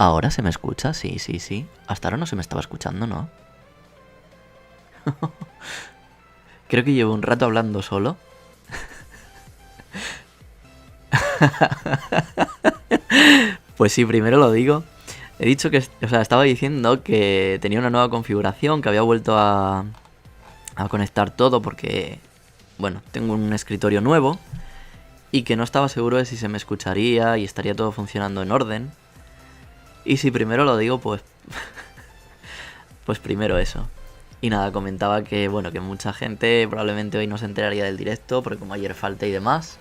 ¿Ahora se me escucha? Sí, sí, sí. Hasta ahora no se me estaba escuchando, ¿no? Creo que llevo un rato hablando solo. Pues sí, primero lo digo. He dicho que, o sea, estaba diciendo que tenía una nueva configuración, que había vuelto a conectar todo porque, bueno, tengo un escritorio nuevo y que no estaba seguro de si se me escucharía y estaría todo funcionando en orden. Y si primero lo digo, pues pues primero eso. Y nada, comentaba que, bueno, que mucha gente probablemente hoy no se enteraría del directo porque como ayer falté y demás.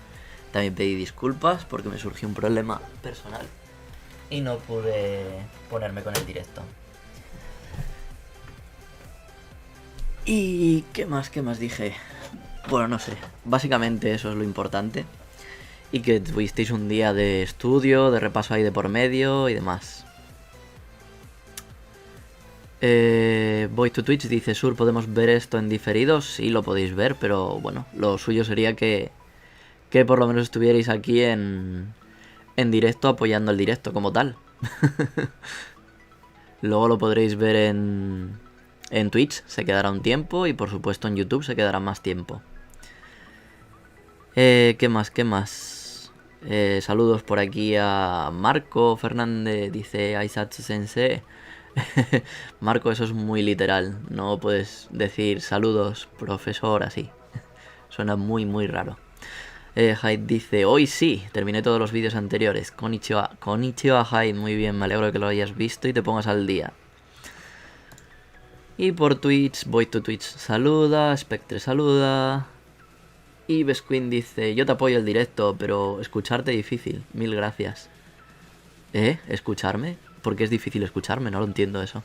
También pedí disculpas porque me surgió un problema personal y no pude ponerme con el directo. ¿Y qué más dije? Bueno, no sé, básicamente eso es lo importante. Y que tuvisteis un día de estudio, de repaso ahí de por medio y demás. Voy to Twitch dice, Sur, ¿podemos ver esto en diferido? Sí, lo podéis ver, pero bueno, lo suyo sería que por lo menos estuvierais aquí en directo apoyando el directo como tal. Luego lo podréis ver en Twitch, se quedará un tiempo, y por supuesto en YouTube se quedará más tiempo. ¿Qué más? Saludos por aquí a Marco Fernández, dice Aisatsu Sensei. Marco, eso es muy literal, no puedes decir saludos, profesor, así. Suena muy, muy raro. Hyde dice, hoy sí, terminé todos los vídeos anteriores. Konnichiwa Hyde, muy bien, me alegro de que lo hayas visto y te pongas al día. Y por Twitch, Voy to Twitch saluda, Spectre saluda. Y Besquin dice, yo te apoyo el directo, pero escucharte difícil, mil gracias. ¿Escucharme? ¿Por qué es difícil escucharme? No lo entiendo eso.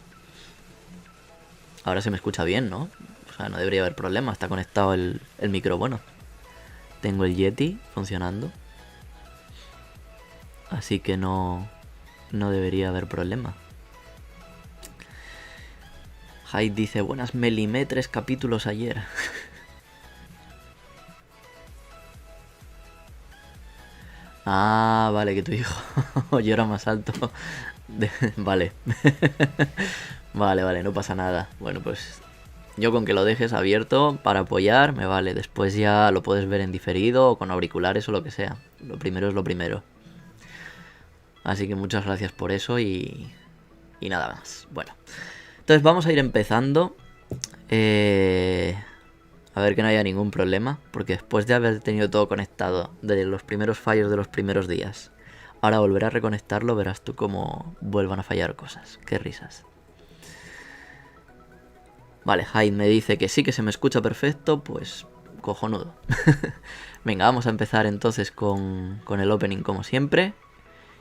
Ahora se me escucha bien, ¿no? O sea, no debería haber problema, está conectado el micro bueno. Tengo el Yeti funcionando. Así que no debería haber problema. Hyde dice, buenas, me limé 3 capítulos ayer. Ah, vale, que tu hijo llora más alto. Vale. Vale, no pasa nada. Bueno, pues yo con que lo dejes abierto para apoyar me vale. Después ya lo puedes ver en diferido o con auriculares o lo que sea. Lo primero es lo primero. Así que muchas gracias por eso y nada más. Bueno, entonces vamos a ir empezando. A ver que no haya ningún problema. Porque después de haber tenido todo conectado de los primeros fallos de los primeros días, ahora volver a reconectarlo, verás tú cómo vuelvan a fallar cosas. Qué risas. Vale, Hyde me dice que sí, que se me escucha perfecto, pues cojonudo. Venga, vamos a empezar entonces con el opening como siempre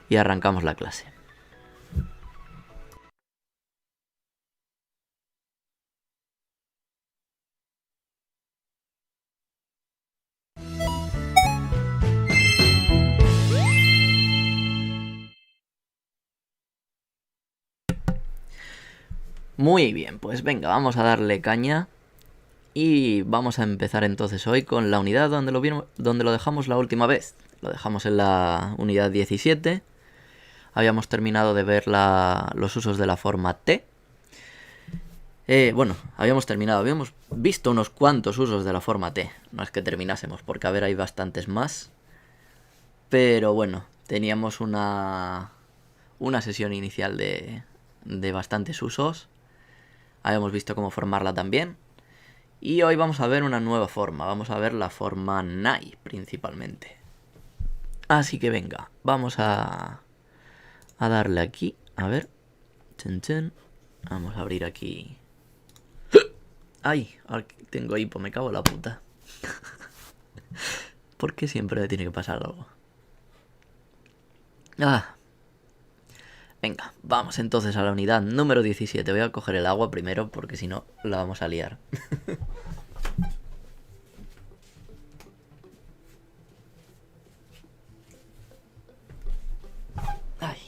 y arrancamos la clase. Muy bien, pues venga, vamos a darle caña y vamos a empezar entonces hoy con la unidad donde lo dejamos la última vez. Lo dejamos en la unidad 17. Habíamos terminado de ver los usos de la forma T. Bueno, habíamos visto unos cuantos usos de la forma T. No es que terminásemos, porque a ver, hay bastantes más. Pero bueno, teníamos una sesión inicial de bastantes usos. Habíamos visto cómo formarla también. Y hoy vamos a ver una nueva forma. Vamos a ver la forma Nai, principalmente. Así que venga, vamos a darle aquí. A ver. Vamos a abrir aquí. ¡Ay! Ahora tengo hipo, me cago en la puta. ¿Por qué siempre me tiene que pasar algo? Venga, vamos entonces a la unidad número 17. Voy a coger el agua primero porque si no la vamos a liar. Ay.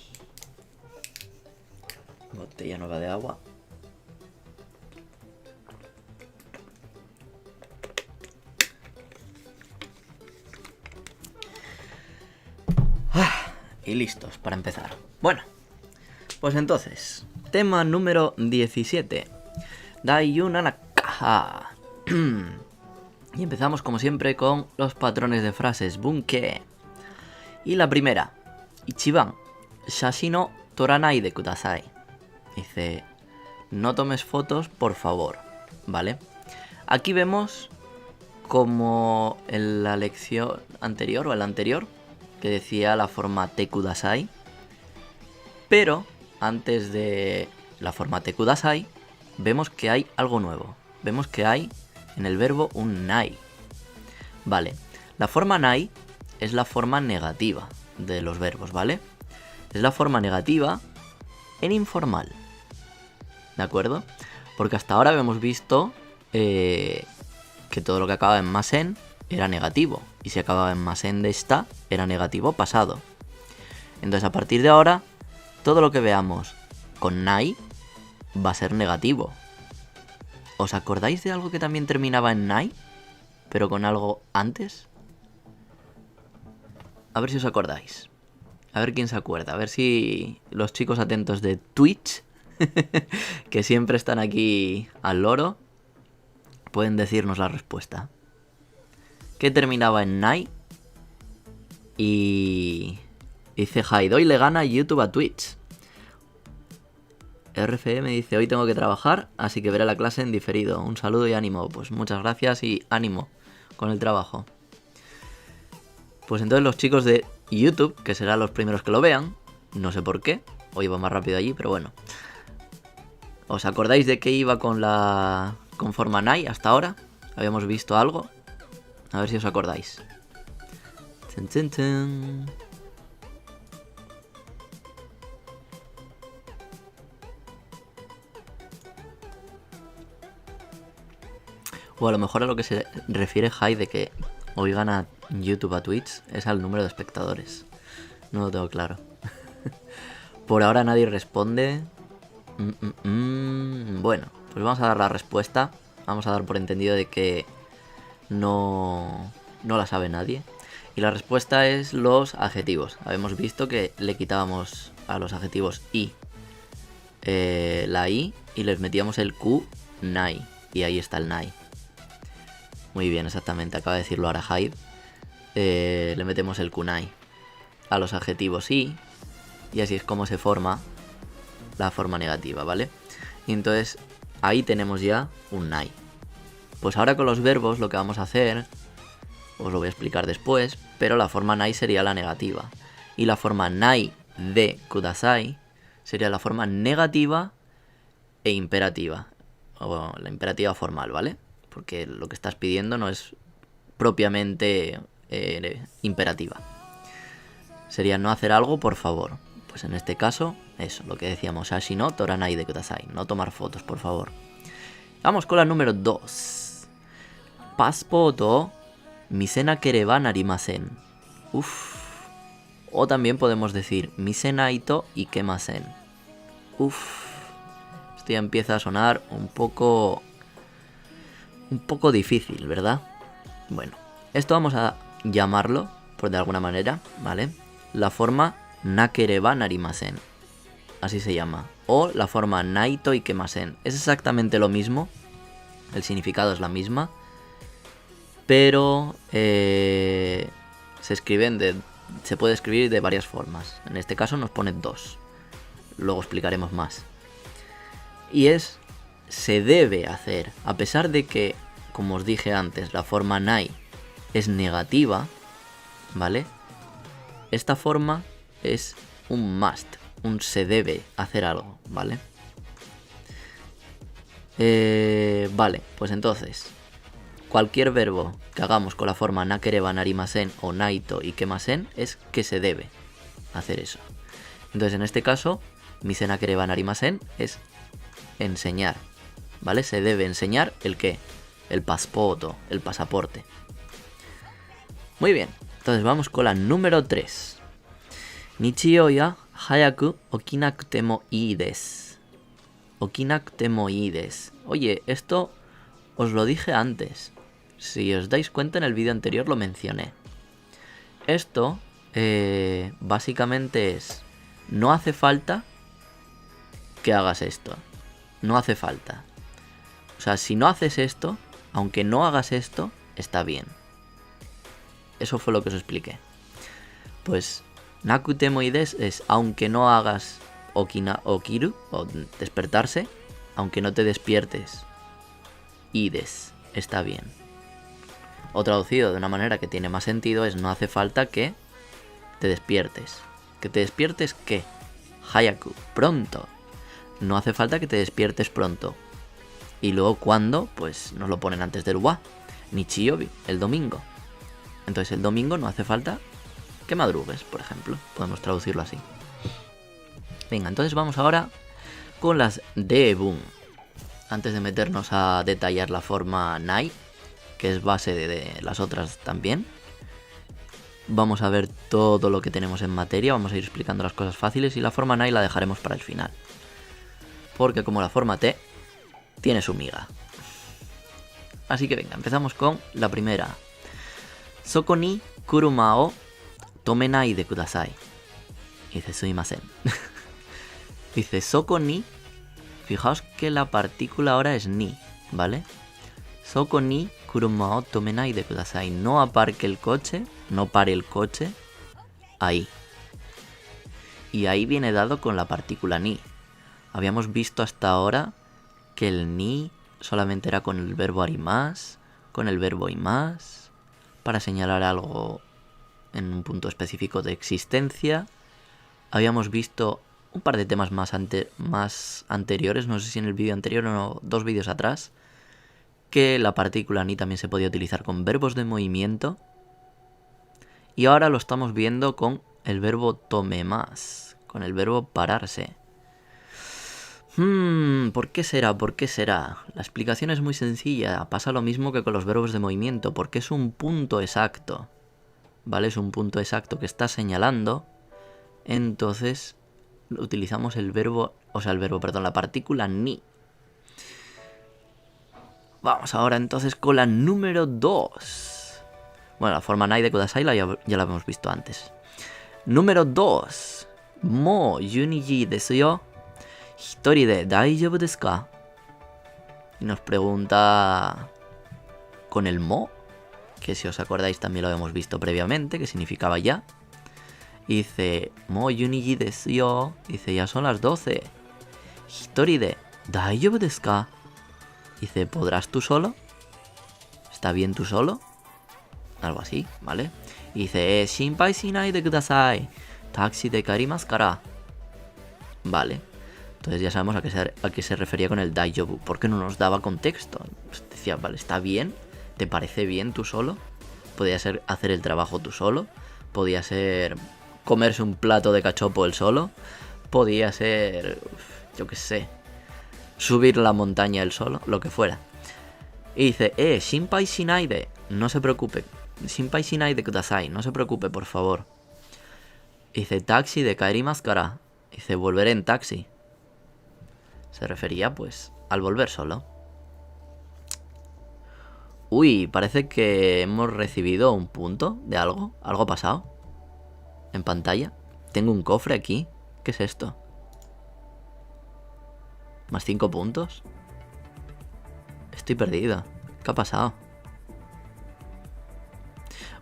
Botella nueva de agua. Y listos para empezar. Bueno, Pues entonces, tema número 17. Daiyuna Nakaha. Y empezamos como siempre con los patrones de frases Bunke. Y la primera, Ichiban, shashi no toranai de kudasai. Dice, no tomes fotos, por favor. ¿Vale? Aquí vemos como en la lección anterior o en la anterior, que decía la forma te kudasai. Pero antes de la forma te kudasai, vemos que hay algo nuevo. Vemos que hay en el verbo un nai. Vale, la forma nai es la forma negativa de los verbos, ¿vale? Es la forma negativa en informal. ¿De acuerdo? Porque hasta ahora hemos visto que todo lo que acababa en masen era negativo. Y si acababa en masen de esta, era negativo pasado. Entonces a partir de ahora, todo lo que veamos con nai va a ser negativo. ¿Os acordáis de algo que también terminaba en nai, pero con algo antes? A ver si os acordáis. A ver quién se acuerda. A ver si los chicos atentos de Twitch, que siempre están aquí al loro, pueden decirnos la respuesta. ¿Qué terminaba en nai? Y dice Haido, hoy le gana YouTube a Twitch. RFM dice, hoy tengo que trabajar, así que veré la clase en diferido. Un saludo y ánimo. Pues muchas gracias y ánimo con el trabajo. Pues entonces los chicos de YouTube, que serán los primeros que lo vean, no sé por qué, hoy va más rápido allí, pero bueno. ¿Os acordáis de qué iba con forma nai hasta ahora? ¿Habíamos visto algo? A ver si os acordáis. Tun, tun, tun. O a lo mejor a lo que se refiere Jai de que hoy gana YouTube a Twitch es al número de espectadores. No lo tengo claro. Por ahora nadie responde. Bueno, pues vamos a dar la respuesta. Vamos a dar por entendido de que no la sabe nadie. Y la respuesta es los adjetivos. Habíamos visto que le quitábamos a los adjetivos i la i y les metíamos el q nai. Y ahí está el nai. Muy bien, exactamente, acaba de decirlo ahora Hyde. Le metemos el kunai a los adjetivos i, y así es como se forma la forma negativa, ¿vale? Y entonces ahí tenemos ya un nai. Pues ahora con los verbos lo que vamos a hacer, os lo voy a explicar después, pero la forma nai sería la negativa. Y la forma nai de kudasai sería la forma negativa e imperativa. O la imperativa formal, ¿vale? Porque lo que estás pidiendo no es propiamente imperativa. Sería no hacer algo, por favor. Pues en este caso, eso, lo que decíamos, shashi no toranai de kudasai. No tomar fotos, por favor. Vamos con la número 2. Passport misenakereba narimasen. Uff. O también podemos decir misenaito ikemasen. Uff. Esto ya empieza a sonar un poco difícil, ¿verdad? Bueno, esto vamos a llamarlo, por de alguna manera, ¿vale? La forma nakereba narimasen. Así se llama. O la forma naito ikemasen. Es exactamente lo mismo. El significado es la misma. Pero se puede escribir de varias formas. En este caso nos pone 2. Luego explicaremos más. Y es se debe hacer. A pesar de que, como os dije antes, la forma nai es negativa, ¿vale? Esta forma es un must, un se debe hacer algo, ¿vale? Vale, pues entonces, cualquier verbo que hagamos con la forma nakereba narimasen o naito ikemasen es que se debe hacer eso. Entonces, en este caso, mise nakereba narimasen es enseñar, ¿vale? Se debe enseñar el qué, el pasaporte, el pasaporte. Muy bien, entonces vamos con la número 3. Nichio ya hayaku okinakute mo ii desu. Okinakute mo ii desu. Oye, esto os lo dije antes. Si os dais cuenta, en el vídeo anterior lo mencioné. Esto básicamente es no hace falta que hagas esto. No hace falta. O sea, si no haces esto, aunque no hagas esto, está bien. Eso fue lo que os expliqué. Pues nakute mo ides es aunque no hagas okiru, o despertarse, aunque no te despiertes, ides, está bien. O traducido de una manera que tiene más sentido es no hace falta que te despiertes. ¿Que te despiertes qué? Hayaku, pronto. No hace falta que te despiertes pronto. Y luego cuando, pues nos lo ponen antes del wa. Nichiyobi, el domingo. Entonces el domingo no hace falta que madrugues, por ejemplo. Podemos traducirlo así. Venga, entonces vamos ahora con las Debun. Antes de meternos a detallar la forma Nai, que es base de las otras también. Vamos a ver todo lo que tenemos en materia. Vamos a ir explicando las cosas fáciles. Y la forma Nai la dejaremos para el final. Porque como la forma T tiene su miga. Así que venga, empezamos con la primera. Soko ni kuruma o tomenai de kudasai. Dice, sumimasen. Dice, soko ni. Fijaos que la partícula ahora es ni, ¿vale? Soko ni kuruma o tomenai de kudasai. No aparque el coche, no pare el coche ahí. Y ahí viene dado con la partícula ni. Habíamos visto hasta ahora que el ni solamente era con el verbo arimas, con el verbo imas, para señalar algo en un punto específico de existencia. Habíamos visto un par de temas más anteriores, no sé si en el vídeo anterior o 2 vídeos atrás, que la partícula ni también se podía utilizar con verbos de movimiento. Y ahora lo estamos viendo con el verbo tomemas, con el verbo pararse. ¿Por qué será? ¿Por qué será? La explicación es muy sencilla. Pasa lo mismo que con los verbos de movimiento, porque es un punto exacto. ¿Vale? Es un punto exacto que está señalando. Entonces utilizamos la partícula ni. Vamos ahora entonces con la número 2. Bueno, la forma nai de kudasai ya la hemos visto antes. Número 2. Mo yuniji desu yo. Hitori de daijoubu desu ka? Y nos pregunta con el mo, que si os acordáis también lo habíamos visto previamente, que significaba ya. Y dice, mo yuniji desu yo. Dice, ya son las 12. Hitori de daijoubu desu ka? Dice, ¿podrás tú solo? ¿Está bien tú solo? Algo así, ¿vale? Y dice, shinpai shinai de kudasai. Taxi de karimasu kara. Vale. Entonces ya sabemos a qué se refería con el daijoubu. Porque no nos daba contexto. Pues decía, vale, ¿está bien? ¿Te parece bien tú solo? Podía ser hacer el trabajo tú solo. Podía ser comerse un plato de cachopo él solo. Podía ser, yo qué sé, subir la montaña él solo, lo que fuera. Y dice, shinpai shinai de, no se preocupe. Shinpai shinai de kudasai, no se preocupe, por favor. Y dice, taxi de kaerimasu kara. Dice, volveré en taxi. Se refería, pues, al volver solo. Uy, parece que hemos recibido un punto de algo. ¿Algo ha pasado? En pantalla. Tengo un cofre aquí. ¿Qué es esto? ¿Más 5 puntos? Estoy perdido. ¿Qué ha pasado?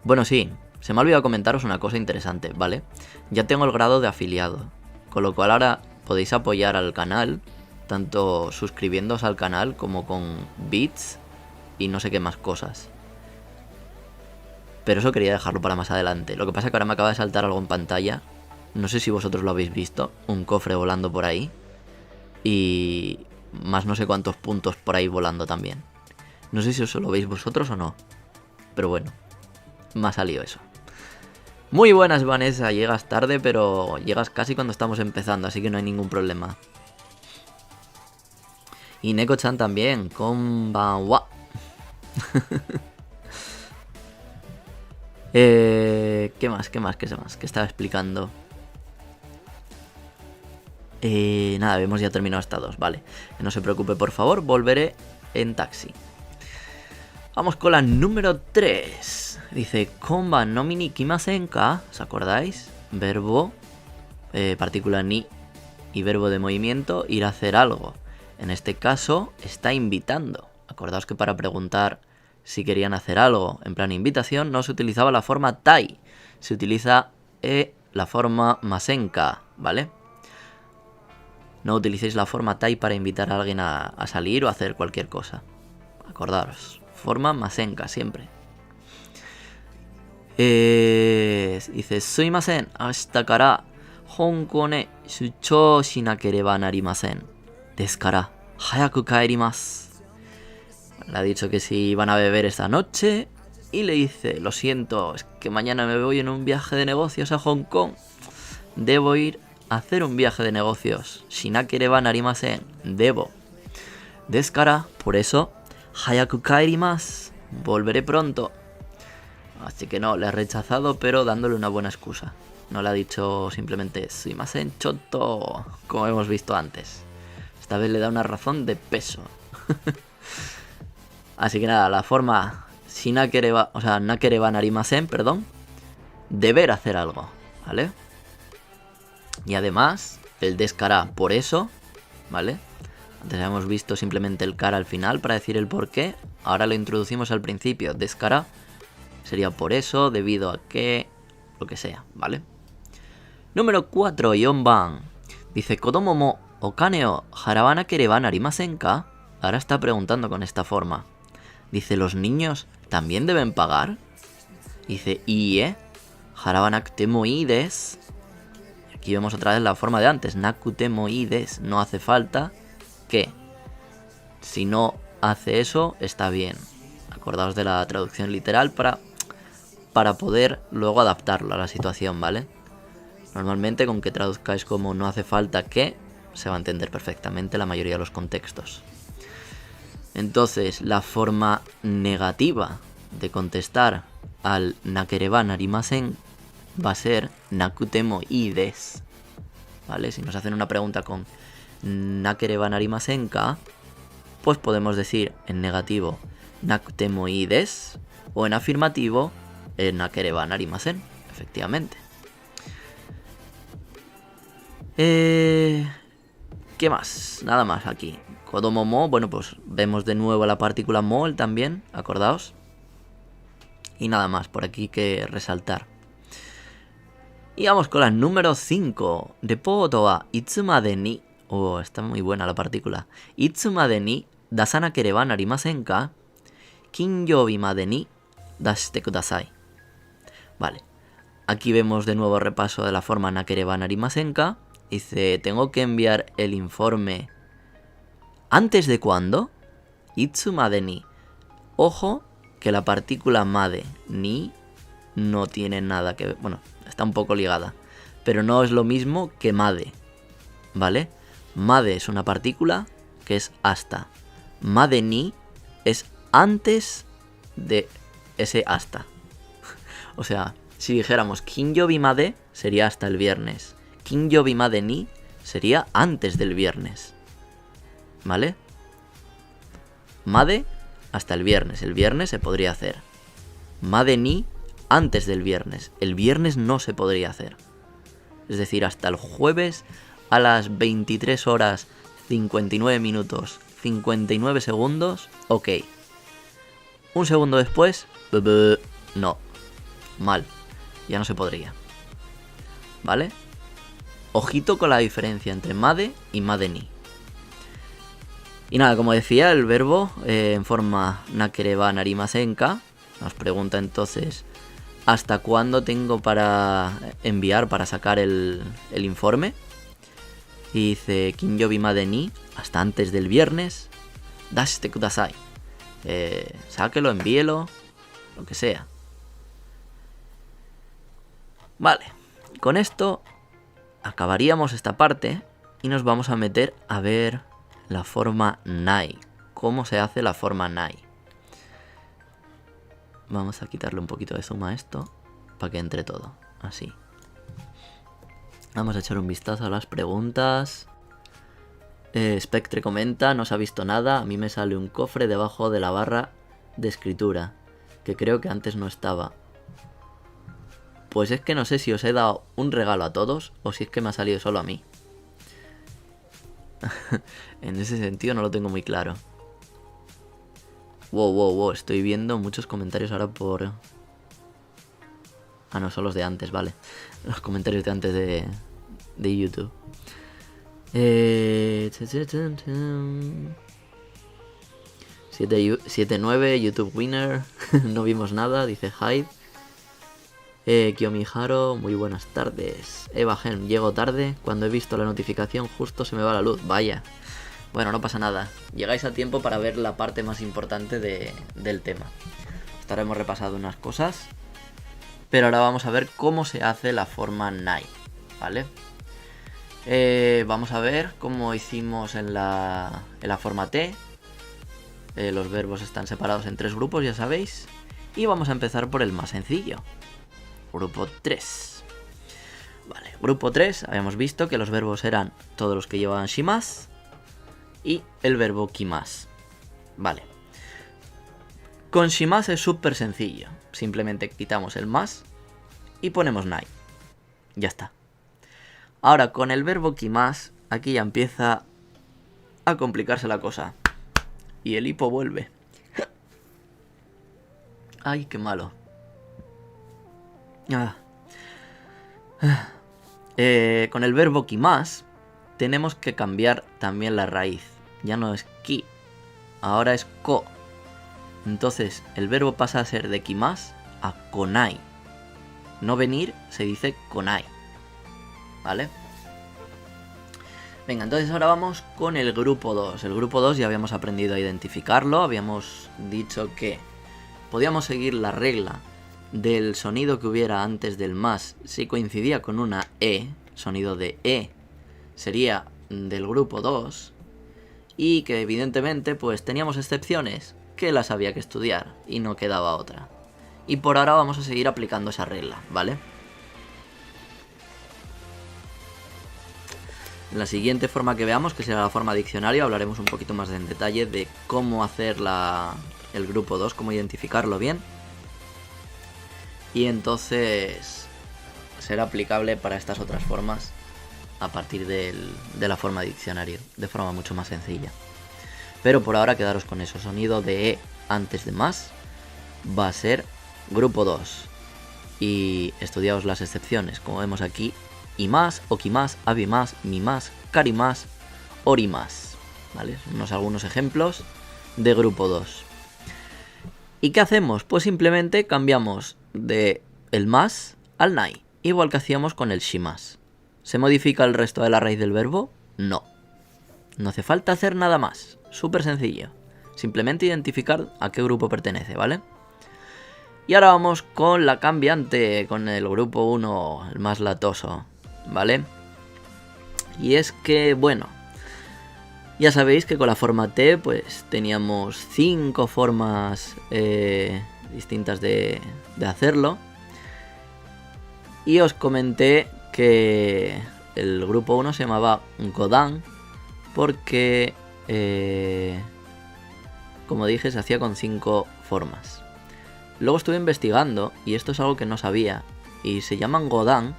Bueno, sí. Se me ha olvidado comentaros una cosa interesante, ¿vale? Ya tengo el grado de afiliado. Con lo cual ahora podéis apoyar al canal, tanto suscribiéndoos al canal como con bits y no sé qué más cosas. Pero eso quería dejarlo para más adelante. Lo que pasa es que ahora me acaba de saltar algo en pantalla. No sé si vosotros lo habéis visto. Un cofre volando por ahí. Y más no sé cuántos puntos por ahí volando también. No sé si os lo veis vosotros o no. Pero bueno, me ha salido eso. Muy buenas, Vanessa. Llegas tarde, pero llegas casi cuando estamos empezando, así que no hay ningún problema. Y Neko-chan también. Konbanwa. ¿Qué más? ¿Qué estaba explicando? Nada, hemos ya terminado hasta 2, vale. No se preocupe, por favor, volveré en taxi. Vamos con la número 3. Dice, konba nomi ni kimasen ka. ¿Os acordáis? Verbo, partícula ni, y verbo de movimiento, ir a hacer algo. En este caso, está invitando. Acordaos que para preguntar si querían hacer algo en plan invitación no se utilizaba la forma tai, se utiliza la forma masenka, ¿vale? No utilicéis la forma tai para invitar a alguien a salir o a hacer cualquier cosa. Acordaros, forma masenka siempre. Dice, suimasen, ashita kara Honkou ne shuchou shinakereba narimasen. Desu kara, hayaku kaerimasu. Le ha dicho que si van a beber esta noche y le dice, lo siento, es que mañana me voy en un viaje de negocios a Hong Kong. Debo ir a hacer un viaje de negocios. Shinakereba narimasen. Debo. Desu kara, por eso, hayaku kaerimasu. Volveré pronto. Así que no, le ha rechazado, pero dándole una buena excusa. No le ha dicho simplemente suimasen chotto, como hemos visto antes. Esta vez le da una razón de peso. Así que nada, la forma nakereba narimasen, perdón, deber hacer algo, ¿vale? Y además, el desu kara, por eso, ¿vale? Antes habíamos visto simplemente el kara al final para decir el porqué. Ahora lo introducimos al principio. Desu kara sería por eso, debido a que, lo que sea, ¿vale? Número 4, Yonban. Dice, Kodomo mo okane o haraba nakereba narimasen ka. Ahora está preguntando con esta forma. Dice, ¿los niños también deben pagar? Dice, iie, haraba nakute mo ii desu. Aquí vemos otra vez la forma de antes. Nakute mo ii desu. No hace falta que. Si no hace eso, está bien. Acordaos de la traducción literal para poder luego adaptarlo a la situación, ¿vale? Normalmente con que traduzcáis como no hace falta que, se va a entender perfectamente la mayoría de los contextos. Entonces, la forma negativa de contestar al nakereba narimasen va a ser nakute mo ii desu, ¿vale? Si nos hacen una pregunta con nakereba narimasen ka, pues podemos decir en negativo nakute mo ii desu o en afirmativo nakereba narimasen, efectivamente. ¿Qué más? Nada más aquí. Kodomo mo, bueno, pues vemos de nuevo la partícula mo también, acordaos. Y nada más por aquí que resaltar. Y vamos con la número 5. Reporto wa itsumade ni. Oh, está muy buena la partícula. Itsumade ni dasanakereba narimasen ka? Kinyoubi made ni dashite kudasai. Vale. Aquí vemos de nuevo repaso de la forma nakereba narimasen ka. Dice, tengo que enviar el informe. ¿Antes de cuándo? Itsumade ni. Ojo que la partícula made ni no tiene nada que ver. Bueno, está un poco ligada. Pero no es lo mismo que made. ¿Vale? Made es una partícula que es hasta. Made ni es antes de ese hasta. O sea, si dijéramos Kinyoubi made sería hasta el viernes. Kinyoubi made ni sería antes del viernes. ¿Vale? Made hasta el viernes. El viernes se podría hacer. Made ni antes del viernes. El viernes no se podría hacer. Es decir, hasta el jueves a las 23 horas 59 minutos 59 segundos. Ok. Un segundo después. No. Mal. Ya no se podría. ¿Vale? Ojito con la diferencia entre made y made ni. Y nada, como decía, el verbo en forma nakereba narimasen ka nos pregunta entonces ¿hasta cuándo tengo para enviar, para sacar el informe? Y dice Kinyoubi made ni, hasta antes del viernes, dashite kudasai. Sáquelo, envíelo, lo que sea. Vale, con esto acabaríamos esta parte y nos vamos a meter a ver la forma nai. ¿Cómo se hace la forma nai? Vamos a quitarle un poquito de zoom a esto para que entre todo. Así. Vamos a echar un vistazo a las preguntas. Spectre comenta, no se ha visto nada. A mí me sale un cofre debajo de la barra de escritura, que creo que antes no estaba. Pues es que no sé si os he dado un regalo a todos o si es que me ha salido solo a mí. En ese sentido no lo tengo muy claro. Wow. Estoy viendo muchos comentarios ahora por... Ah, no, son los de antes, vale. Los comentarios de antes de YouTube. 7-9, YouTube winner. No vimos nada, dice Hyde. Kiyomiharo, muy buenas tardes. Eva Gen, llego tarde. Cuando he visto la notificación justo se me va la luz. Vaya. Bueno, no pasa nada. Llegáis a tiempo para ver la parte más importante del tema. Hasta ahora hemos repasado unas cosas. Pero ahora vamos a ver cómo se hace la forma Nai. ¿Vale? Vamos a ver cómo hicimos en la forma T. Los verbos están separados en 3 grupos, ya sabéis. Y vamos a empezar por el más sencillo. Grupo 3. Vale, grupo 3, habíamos visto que los verbos eran todos los que llevaban shimas y el verbo kimas. Vale. Con shimas es súper sencillo. Simplemente quitamos el más y ponemos nai. Ya está. Ahora con el verbo kimas, aquí ya empieza a complicarse la cosa. Y el hipo vuelve. Ay, qué malo. Con el verbo kimas tenemos que cambiar también la raíz. Ya no es ki, ahora es ko. Entonces el verbo pasa a ser de kimas a konai. No venir se dice konai. ¿Vale? Venga, entonces ahora vamos con el grupo 2. El grupo 2 ya habíamos aprendido a identificarlo. Habíamos dicho que podíamos seguir la regla del sonido que hubiera antes del más si coincidía con una E. Sonido de E sería del grupo 2. Y que evidentemente pues teníamos excepciones que las había que estudiar y no quedaba otra. Y por ahora vamos a seguir aplicando esa regla, ¿vale? En la siguiente forma que veamos, que será la forma diccionario, hablaremos un poquito más en detalle de cómo hacer el grupo 2, cómo identificarlo bien. Y entonces será aplicable para estas otras formas a partir de la forma diccionario, de forma mucho más sencilla. Pero por ahora quedaros con eso, sonido de E antes de más va a ser grupo 2. Y estudiaos las excepciones, como vemos aquí. Imas, okimas, abimas, mimas, karimas, orimas. ¿Vale? Algunos ejemplos de grupo 2. ¿Y qué hacemos? Pues simplemente cambiamos de el más al nai, igual que hacíamos con el shimas. ¿Se modifica el resto de la raíz del verbo? No. No hace falta hacer nada más. Súper sencillo. Simplemente identificar a qué grupo pertenece, ¿vale? Y ahora vamos con la cambiante, con el grupo 1, el más latoso, ¿vale? Y es que, bueno, ya sabéis que con la forma T, pues teníamos 5 formas distintas de hacerlo. Y os comenté que el grupo 1 se llamaba Godan porque, como dije, se hacía con 5 formas. Luego estuve investigando, y esto es algo que no sabía, y se llaman Godan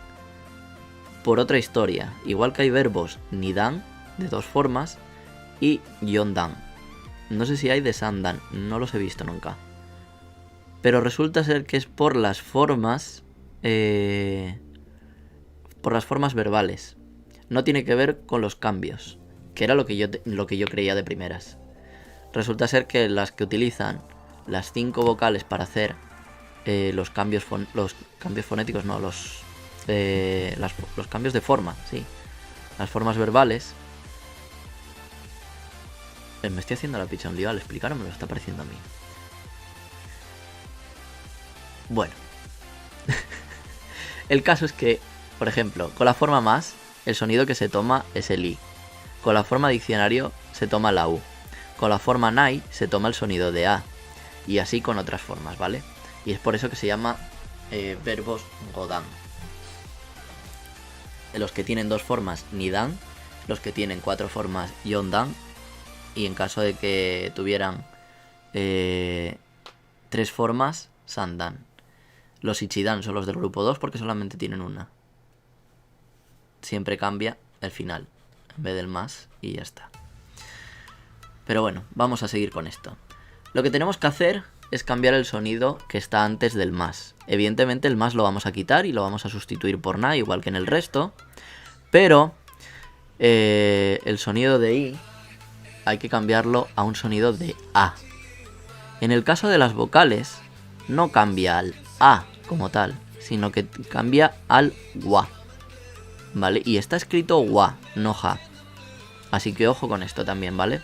por otra historia. Igual que hay verbos Nidan, de 2 formas, y Yondan. No sé si hay de Sandan, no los he visto nunca. Pero resulta ser que es por las formas verbales. No tiene que ver con los cambios, que era lo que yo creía de primeras. Resulta ser que las que utilizan las 5 vocales para hacer los cambios fonéticos, no, los cambios de forma, sí. Las formas verbales. Me estoy haciendo la picha un lío al explicar, me lo está pareciendo a mí. Bueno. El caso es que, por ejemplo, con la forma más, el sonido que se toma es el I. Con la forma diccionario se toma la U. Con la forma nai se toma el sonido de A. Y así con otras formas, ¿vale? Y es por eso que se llama verbos Godan. Los que tienen 2 formas, Nidan. Los que tienen 4 formas, Yondan. Y en caso de que tuvieran 3 formas, Sandan. Los Ichidan son los del grupo 2 porque solamente tienen una. Siempre cambia el final. en vez del más y ya está. Pero bueno, vamos a seguir con esto. Lo que tenemos que hacer es cambiar el sonido que está antes del más. Evidentemente el más lo vamos a quitar y lo vamos a sustituir por na, igual que en el resto. Pero el sonido de i hay que cambiarlo a un sonido de a. En el caso de las vocales, no cambia al a como tal, sino que cambia al wa. ¿Vale? Y está escrito wa, no ja. Así que ojo con esto también, ¿vale?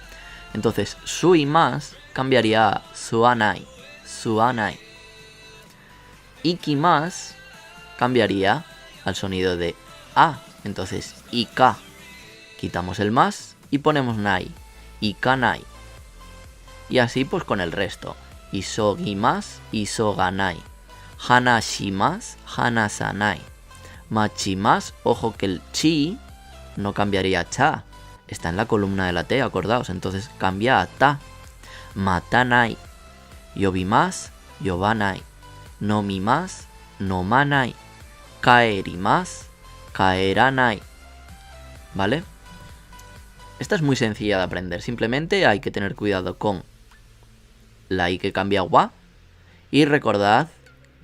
Entonces, su y más cambiaría a suanai, suanai. Iki más cambiaría al sonido de a. Entonces, ika. Quitamos el más y ponemos nai, ikanai. Y así pues con el resto. Isogi más, isoganai. Hanashi más, hanasanai. Machi más, ojo que el chi no cambiaría a cha. Está en la columna de la T, acordaos. Entonces cambia a ta. Matanai. Yobi más, yobanai. Nomi más, nomanai. Kaeri más, kaeranai. ¿Vale? Esta es muy sencilla de aprender. Simplemente hay que tener cuidado con la i que cambia a wa. Y recordad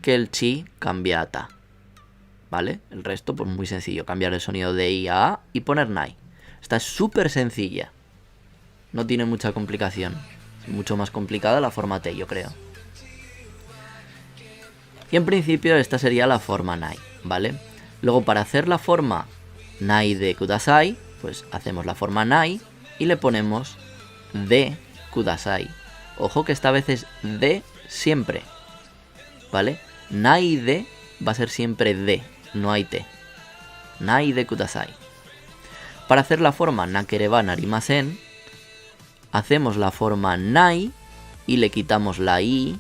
que el chi cambia a ta. ¿Vale? El resto, pues muy sencillo. Cambiar el sonido de i a a y poner nai. Esta es súper sencilla. No tiene mucha complicación. Es mucho más complicada la forma T, yo creo. Y en principio esta sería la forma nai, ¿vale? Luego para hacer la forma nai de kudasai, pues hacemos la forma nai y le ponemos de kudasai. Ojo que esta vez es de siempre, ¿vale? Nai de va a ser siempre de, no hay T. Nai de kudasai. Para hacer la forma nakereba narimasen, hacemos la forma nai y le quitamos la i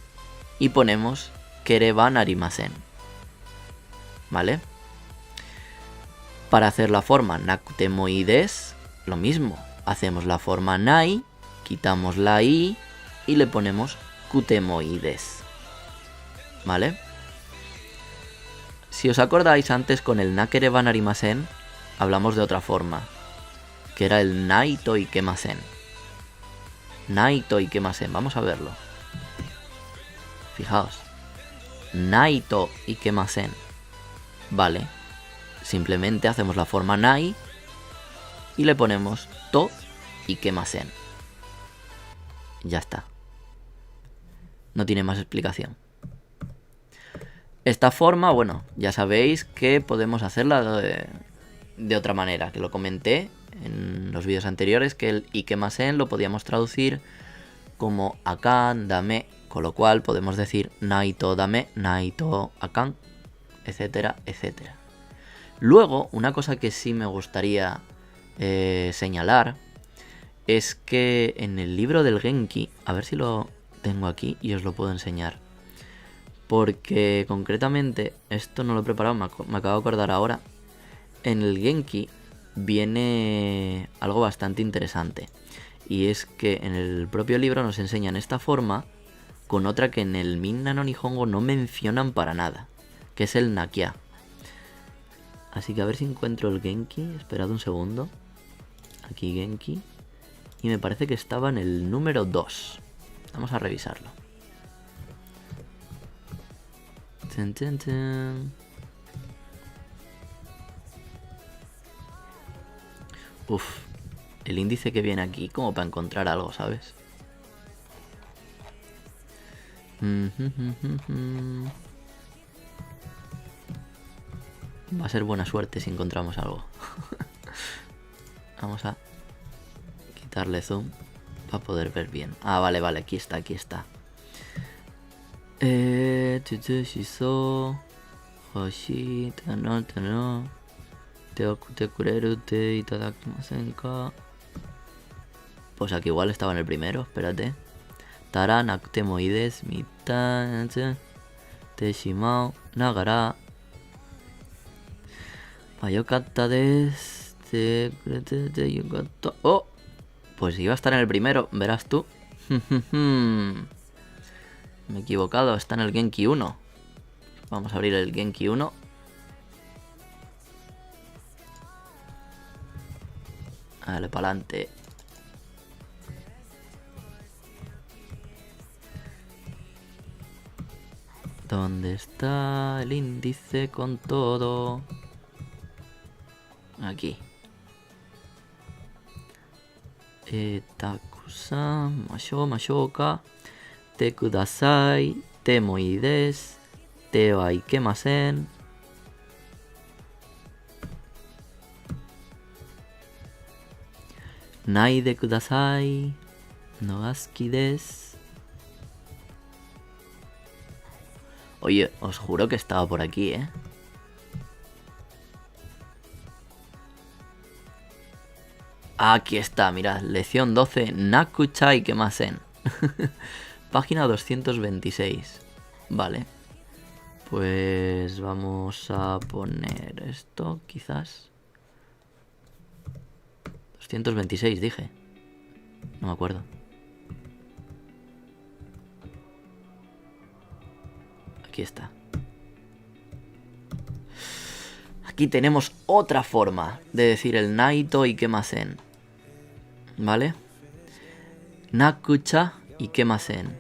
y ponemos kereba narimasen. ¿Vale? Para hacer la forma nakutemoides, lo mismo. Hacemos la forma nai, quitamos la i y le ponemos kutemoides. ¿Vale? Si os acordáis, antes con el nakereba narimasen hablamos de otra forma, que era el naito ikemasen. Naito ikemasen, vamos a verlo. Fijaos. Naito ikemasen. Vale. Simplemente hacemos la forma nai y le ponemos to ikemasen. Ya está. No tiene más explicación. Esta forma, bueno, ya sabéis que podemos hacerla de otra manera, que lo comenté en los vídeos anteriores, que el ikemasen lo podíamos traducir como akan, dame, con lo cual podemos decir naito dame, naito akan, etcétera, etcétera. Luego, una cosa que sí me gustaría señalar es que en el libro del Genki, a ver si lo tengo aquí y os lo puedo enseñar, porque concretamente, esto no lo he preparado, me acabo de acordar ahora. En el Genki viene algo bastante interesante. Y es que en el propio libro nos enseñan esta forma con otra que en el Minna no Nihongo no mencionan para nada, que es el Nakia. Así que a ver si encuentro el Genki. Esperad un segundo. Aquí Genki. Y me parece que estaba en el número 2. Vamos a revisarlo. Ten, ten, ten. Uf, el índice que viene aquí como para encontrar algo, ¿sabes? Va a ser buena suerte si encontramos algo. Vamos a quitarle zoom para poder ver bien. Ah, vale, vale, aquí está, aquí está. Hoshi, tano, tano. Pues aquí igual estaba en el primero, espérate. Tara nakutemoides mita teshimao nagara mayokatta desu te kurete yukatta. Oh, pues iba a estar en el primero, verás tú. Me he equivocado, está en el Genki 1. Vamos a abrir el Genki 1. Dale, pa'lante. ¿Dónde está el índice con todo? Aquí. Takusan, mashoka, te kudasai, te moi desu, te wa ikemasen. Nai de kudasai, no ga suki desu. Oye, os juro que estaba por aquí, ¿eh? Aquí está, mirad, lección 12, Nakucha Ikemasen. Página 226. Vale. Pues vamos a poner esto, quizás. 226, dije. No me acuerdo. Aquí está. Aquí tenemos otra forma de decir el Naito Ikemasen. ¿Vale? Nakucha Ikemasen.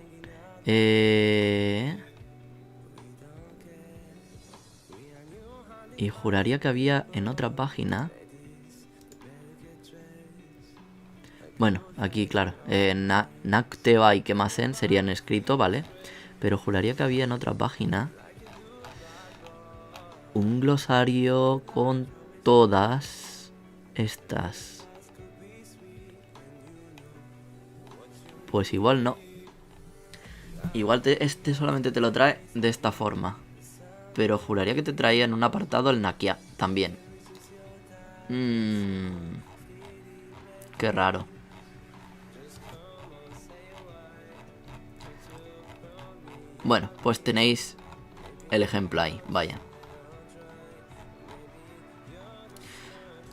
Y juraría que había en otra página. Bueno, aquí claro. Nakute wa Ikemasen sería en escrito, ¿vale? Pero juraría que había en otra página un glosario con todas estas. Pues igual no. Igual este solamente te lo trae de esta forma. Pero juraría que te traía en un apartado el Nakia también. Qué raro. Bueno, pues tenéis el ejemplo ahí, vaya.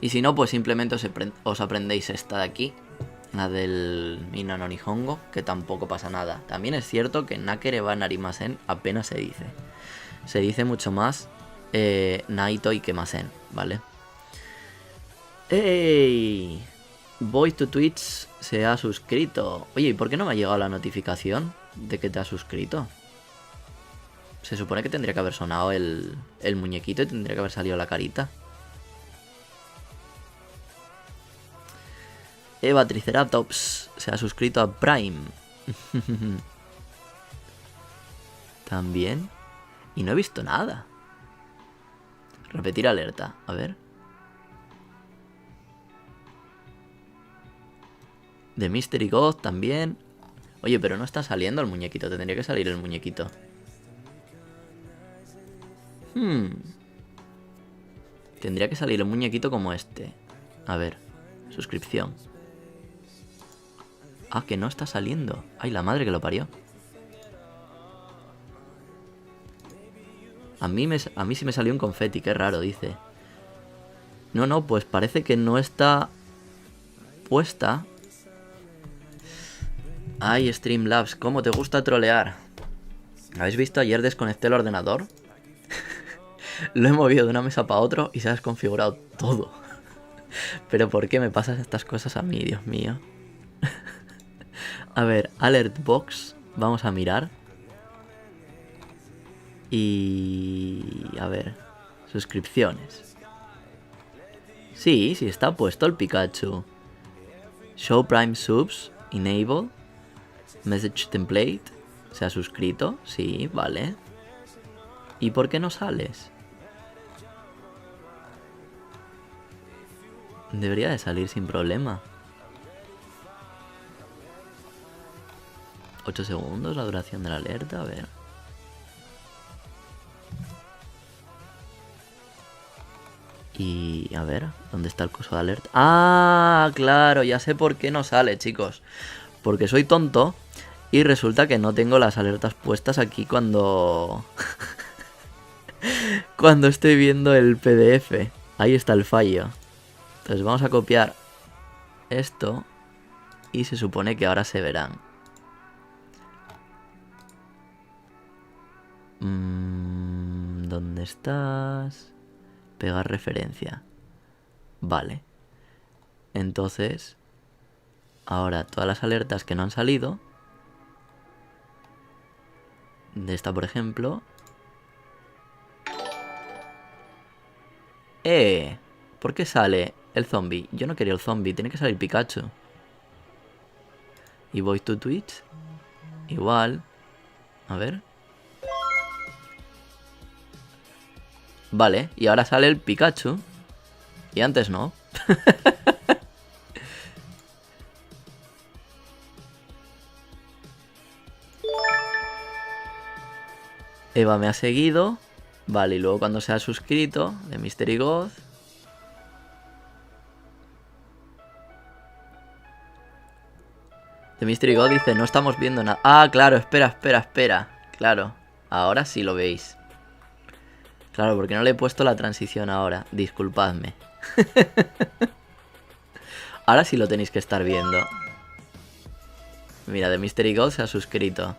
Y si no, pues simplemente os aprendéis esta de aquí, la del Mina no Nihongo, que tampoco pasa nada. También es cierto que Nakere wa narimasen apenas se dice. Se dice mucho más Naito Ikemasen, ¿vale? ¡Ey! Voice to Twitch se ha suscrito. Oye, ¿y por qué no me ha llegado la notificación de que te has suscrito? Se supone que tendría que haber sonado el muñequito y tendría que haber salido la carita. Eva Triceratops se ha suscrito a Prime. También. Y no he visto nada. Repetir alerta. A ver. The Mystery God también. Oye, pero no está saliendo el muñequito. Tendría que salir el muñequito. Tendría que salir un muñequito como este. A ver. Suscripción. Ah, que no está saliendo. Ay, la madre que lo parió. A mí sí me salió un confeti. Qué raro, dice. No, pues parece que no está puesta. Ay, Streamlabs, ¿cómo te gusta trolear? ¿Habéis visto? Ayer desconecté el ordenador. Lo he movido de una mesa para otro y se ha desconfigurado todo. Pero ¿por qué me pasas estas cosas a mí, Dios mío? A ver, Alert Box. Vamos a mirar. Y... a ver. Suscripciones. Sí, está puesto el Pikachu. Show Prime Subs. Enable. Message Template. ¿Se ha suscrito? Sí, vale. ¿Y por qué no sales? Debería de salir sin problema. 8 segundos la duración de la alerta, a ver. Y a ver, ¿dónde está el coso de alerta? ¡Ah! Claro, ya sé por qué no sale, chicos. Porque soy tonto y resulta que no tengo las alertas puestas aquí cuando... cuando estoy viendo el PDF. Ahí está el fallo. Entonces vamos a copiar esto y se supone que ahora se verán. ¿Dónde estás? Pegar referencia. Vale. Entonces, ahora todas las alertas que no han salido, de esta por ejemplo... ¿Por qué sale el zombie? Yo no quería el zombie, tiene que salir Pikachu. Y voy to Twitch. Igual. A ver. Vale, y ahora sale el Pikachu. Y antes no. Eva me ha seguido. Vale, y luego cuando se ha suscrito, de Mystery God. De Mystery God dice, no estamos viendo nada. Ah, claro, espera. Claro, ahora sí lo veis. Claro, porque no le he puesto la transición ahora. Disculpadme. Ahora sí lo tenéis que estar viendo. Mira, de Mystery God se ha suscrito.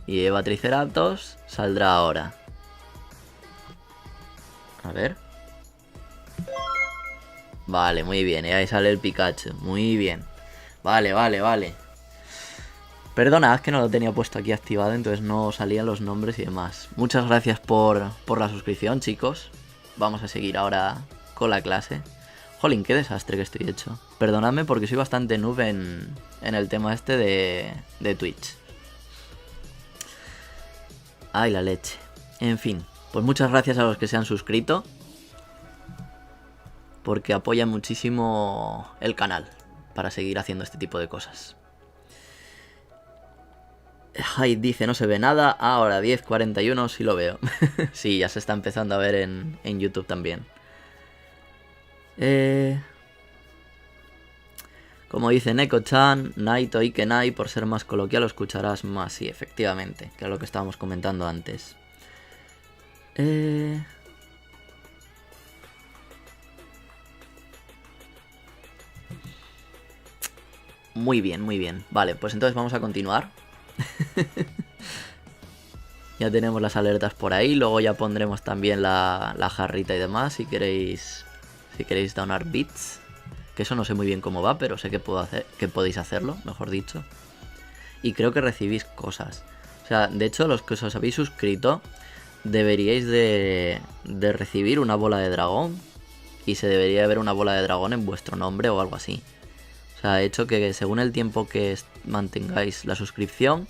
Y Eva Triceratops saldrá ahora. A ver. Vale, muy bien. Y ahí sale el Pikachu. Muy bien. Vale. Perdonad que no lo tenía puesto aquí activado, entonces no salían los nombres y demás. Muchas gracias por la suscripción, chicos. Vamos a seguir ahora con la clase. Jolín, qué desastre que estoy hecho. Perdonadme porque soy bastante noob en el tema este de Twitch. Ay, la leche. En fin, pues muchas gracias a los que se han suscrito. Porque apoyan muchísimo el canal para seguir haciendo este tipo de cosas. Hyde dice no se ve nada. Ahora 10:41 sí lo veo. Sí, ya se está empezando a ver en YouTube también. Como dice Neko-chan, Naito y Kenai, por ser más coloquial lo escucharás más. Sí, efectivamente, que es lo que estábamos comentando antes. Muy bien. Vale, pues entonces vamos a continuar. Ya tenemos las alertas por ahí. Luego ya pondremos también la jarrita y demás si queréis donar bits. Que eso no sé muy bien cómo va, pero sé que podéis hacerlo, mejor dicho. Y creo que recibís cosas. O sea, de hecho, los que os habéis suscrito deberíais de recibir una bola de dragón. Y se debería ver una bola de dragón en vuestro nombre o algo así. O sea, he hecho que según el tiempo que mantengáis la suscripción,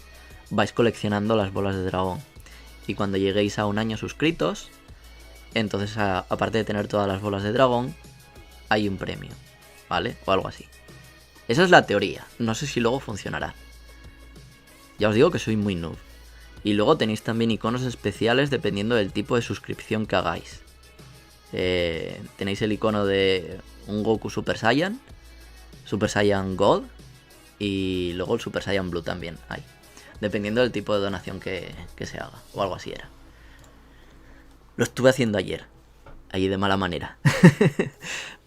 vais coleccionando las bolas de dragón. Y cuando lleguéis a 1 año suscritos, entonces aparte de tener todas las bolas de dragón, hay un premio, ¿vale? O algo así. Esa es la teoría, no sé si luego funcionará. Ya os digo que soy muy noob. Y luego tenéis también iconos especiales dependiendo del tipo de suscripción que hagáis. Tenéis el icono de un Goku Super Saiyan God y luego el Super Saiyan Blue también hay. Dependiendo del tipo de donación que se haga. O algo así era. Lo estuve haciendo ayer. Allí de mala manera.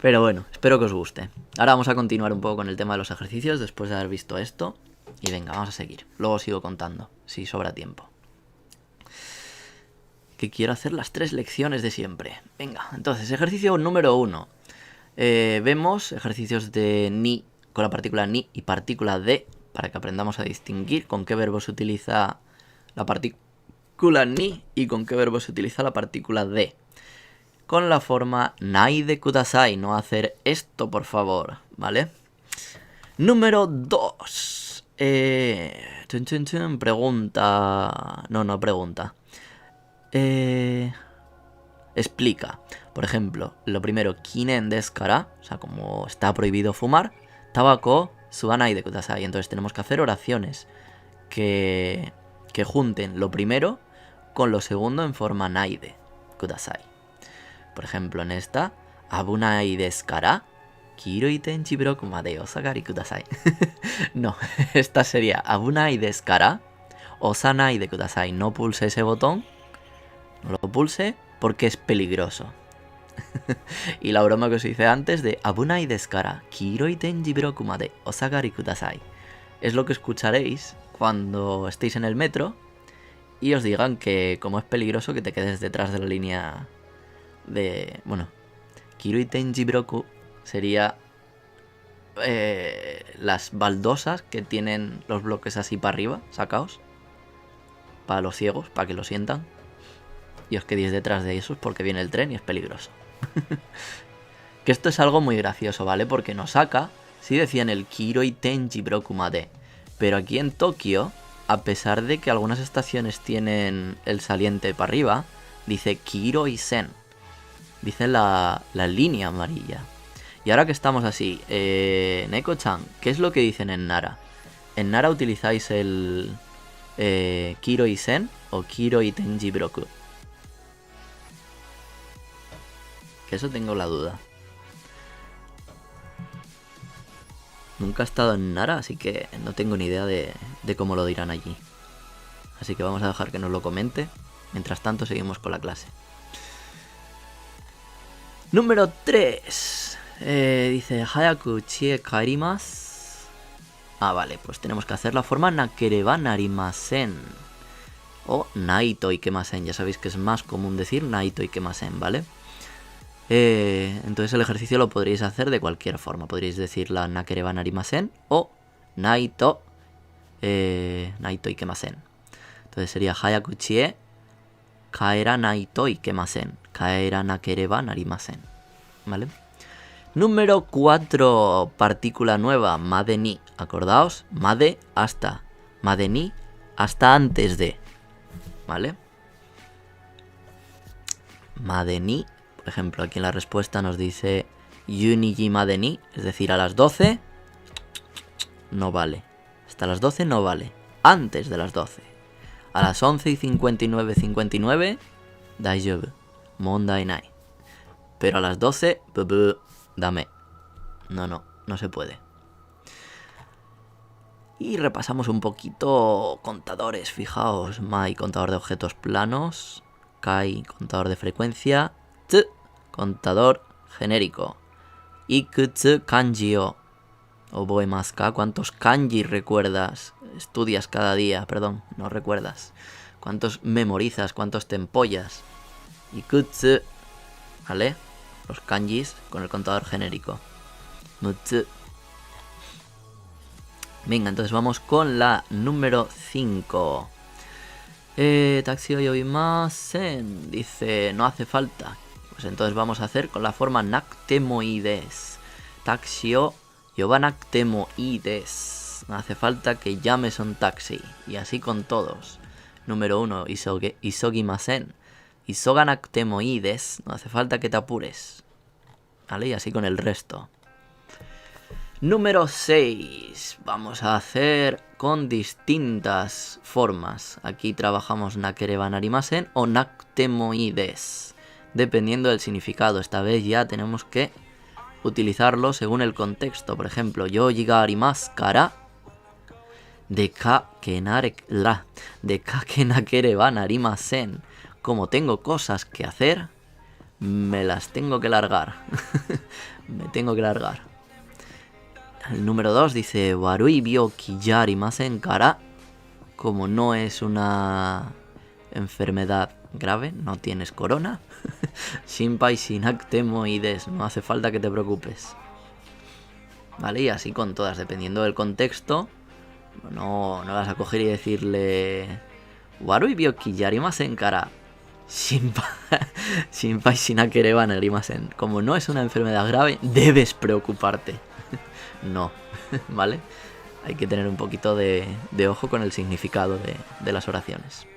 Pero bueno, espero que os guste. Ahora vamos a continuar un poco con el tema de los ejercicios después de haber visto esto. Y venga, vamos a seguir. Luego os sigo contando, si sobra tiempo. Que quiero hacer las 3 lecciones de siempre. Venga, entonces, ejercicio número 1. Vemos ejercicios de ni con la partícula ni y partícula de, para que aprendamos a distinguir con qué verbo se utiliza la partícula ni y con qué verbo se utiliza la partícula de. Con la forma nai de kudasai, no hacer esto, por favor, ¿vale? Número 2. Pregunta. No pregunta. Explica. Por ejemplo, lo primero, kinen desu kara, o sea, como está prohibido fumar, tabako subanai de kudasai. Entonces tenemos que hacer oraciones que junten lo primero con lo segundo en forma nai de kudasai. Por ejemplo, en esta, abunai desu kara, kiroi tenchi broku made osagari kudasai. No, esta sería abunai desu kara, osanai de kudasai. No pulse ese botón, no lo pulse porque es peligroso. Y la broma que os hice antes de abunai desu kara, kiroi tenchi broku made osagari kudasai. Es lo que escucharéis cuando estéis en el metro y os digan que como es peligroso que te quedes detrás de la línea de... Bueno, Kiroi Tenji Broku sería las baldosas que tienen los bloques así para arriba, sacaos. Para los ciegos, para que lo sientan. Y os quedéis detrás de esos porque viene el tren y es peligroso. Que esto es algo muy gracioso, ¿vale? Porque en Osaka sí decían el Kiroi Tenji Brokumade. Pero aquí en Tokio, a pesar de que algunas estaciones tienen el saliente para arriba, dice Kiroi Sen. Dicen la línea amarilla. Y ahora que estamos así, Neko-chan, ¿qué es lo que dicen en Nara? ¿En Nara utilizáis el Kiroi Sen o Kiroi Tenji Broku? Que eso tengo la duda. Nunca he estado en Nara, así que no tengo ni idea de cómo lo dirán allí. Así que vamos a dejar que nos lo comente. Mientras tanto seguimos con la clase. Número 3. Dice Hayaku chie kaerimasu. Ah, vale, pues tenemos que hacer la forma nakereba narimasen. O naito ikemasen. Ya sabéis que es más común decir naito ikemasen, ¿vale? Entonces el ejercicio lo podréis hacer de cualquier forma. Podréis decir la nakereba narimasen o naito ikemasen. Entonces sería hayaku chie kaera naito ikemasen. Kaera nakereba narimasen. ¿Vale? Número 4. Partícula nueva. Made ni. Acordaos. Made hasta. Made ni hasta antes de. ¿Vale? Made ni. Por ejemplo, aquí en la respuesta nos dice Yuniji Made ni, es decir, a las 12 no vale. Hasta las 12 no vale. Antes de las 12. A las 11:59 daijoubu. Mondai nai. Pero a las 12, dame. No se puede. Y repasamos un poquito contadores. Fijaos, Mai, contador de objetos planos. Kai, contador de frecuencia. T, contador genérico. Ikutsu kanji o oboemasu ka. ¿Cuántos kanji recuerdas? Estudias cada día, perdón, no recuerdas. ¿Cuántos memorizas? ¿Cuántos te empollas? Ikutsu, ¿vale? Los kanjis con el contador genérico. Mutsu. Venga, entonces vamos con la número 5. Taxi o yobimasen. Dice, no hace falta. Pues entonces vamos a hacer con la forma naktemoides. Taxi o yobanaktemoides. No hace falta que llames un taxi. Y así con todos. Número 1, isogimasen. Isoganaktemoides. No hace falta que te apures. ¿Vale? Y así con el resto. Número 6. Vamos a hacer con distintas formas. Aquí trabajamos nakereba narimasen o naktemoides. Dependiendo del significado. Esta vez ya tenemos que utilizarlo según el contexto. Por ejemplo, yoji ga arimasu kara dekakenakereba narimasen. Como tengo cosas que hacer, me las tengo que largar. Me tengo que largar. El número 2 dice warui byoki ya arimasen kara. Como no es una enfermedad grave, no tienes corona. Shinpai shinaktemoides. No hace falta que te preocupes. Vale, y así con todas, dependiendo del contexto. No vas a coger y decirle warui byoki ya arimasen kara. Shinpai shinakereba narimasen. Como no es una enfermedad grave, debes preocuparte. No, ¿vale? Hay que tener un poquito de ojo con el significado de las oraciones.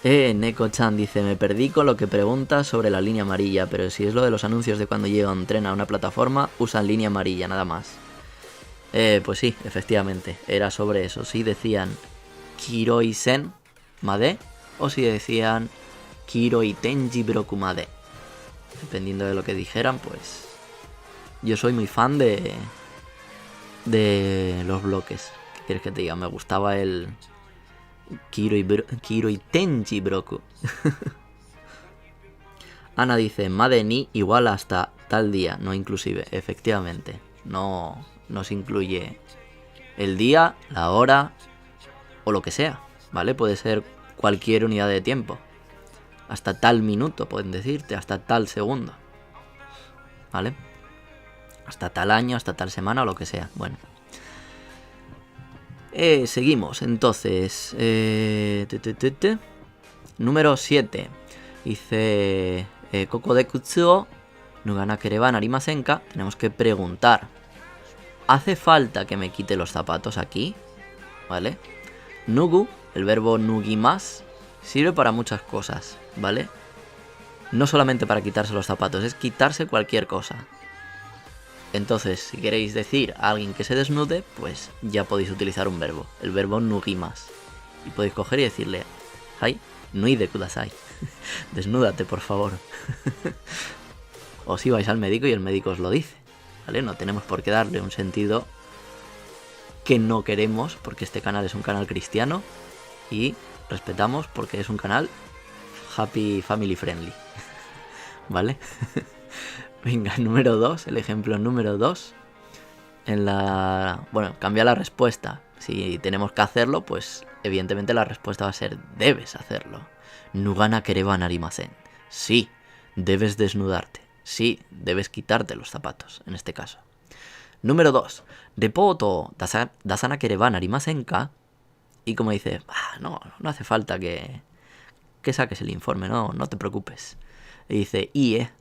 Neko-chan dice, me perdí con lo que preguntas sobre la línea amarilla, pero si es lo de los anuncios de cuando llega un tren a una plataforma, usan línea amarilla, nada más. Pues sí, efectivamente, era sobre eso. Si decían Kiroi Sen Made o si decían Kiroi Tenji Broku Made. Dependiendo de lo que dijeran, pues... Yo soy muy fan de los bloques. ¿Qué quieres que te diga? Me gustaba el Kiroi Tenji Broku. Ana dice, Made ni igual hasta tal día, no inclusive. Efectivamente, no se incluye el día, la hora o lo que sea, ¿vale? Puede ser cualquier unidad de tiempo. hasta tal minuto, pueden decirte, hasta tal segundo. ¿Vale? Hasta tal año, hasta tal semana o lo que sea. Bueno. Seguimos, entonces. Número 7. Dice... Koko de Kutsuo, Nugana Kereba Narimasenka. Tenemos que preguntar. ¿Hace falta que me quite los zapatos aquí? ¿Vale? Nugu, el verbo nugimas, sirve para muchas cosas, ¿vale? No solamente para quitarse los zapatos, es quitarse cualquier cosa. Entonces, si queréis decir a alguien que se desnude, pues ya podéis utilizar un verbo, el verbo nugimas. Y podéis coger y decirle, hai, nui de kudasai. Desnúdate, por favor. O si vais al médico y el médico os lo dice, ¿vale? No tenemos por qué darle un sentido que no queremos, porque este canal es un canal cristiano y respetamos porque es un canal happy family friendly. ¿Vale? Venga, número 2, el ejemplo número 2. Bueno, cambia la respuesta. Si tenemos que hacerlo, pues evidentemente la respuesta va a ser debes hacerlo. Nugana kereba narimasen. Sí, debes desnudarte. Sí, debes quitarte los zapatos, en este caso. Número 2. Repoto dasana kereba narimasen ka. Y como dice, no hace falta que saques el informe, no te preocupes. Y dice,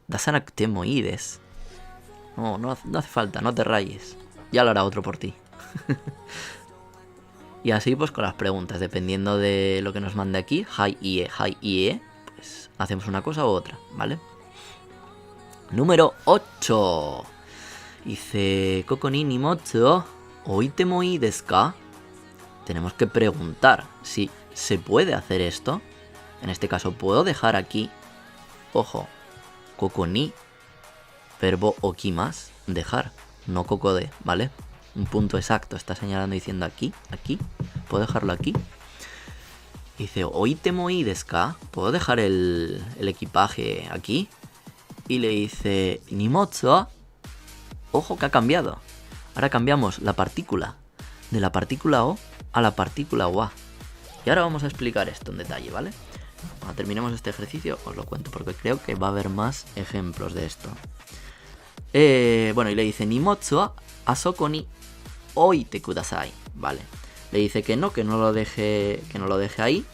dasanakute mo ii desu. No hace falta, no te rayes. Ya lo hará otro por ti. Y así pues con las preguntas, dependiendo de lo que nos mande aquí, hai ie, pues hacemos una cosa u otra, ¿vale? Número 8. Dice, Koko ni nimotsu oite mo ii desu ka? Tenemos que preguntar si se puede hacer esto. En este caso, ¿puedo dejar aquí? Ojo, koko ni, verbo okimas, dejar, no koko de, ¿vale? Un punto exacto, está señalando diciendo aquí, ¿puedo dejarlo aquí? Dice, oite mo ii desu ka? ¿Puedo dejar el equipaje aquí? Y le dice, nimotsu, ojo que ha cambiado. Ahora cambiamos la partícula, de la partícula o a la partícula wa. Y ahora vamos a explicar esto en detalle, ¿vale? Cuando terminemos este ejercicio os lo cuento porque creo que va a haber más ejemplos de esto. Bueno, y le dice nimotsu asoko ni oite kudasai, ¿vale? Le dice que no lo deje ahí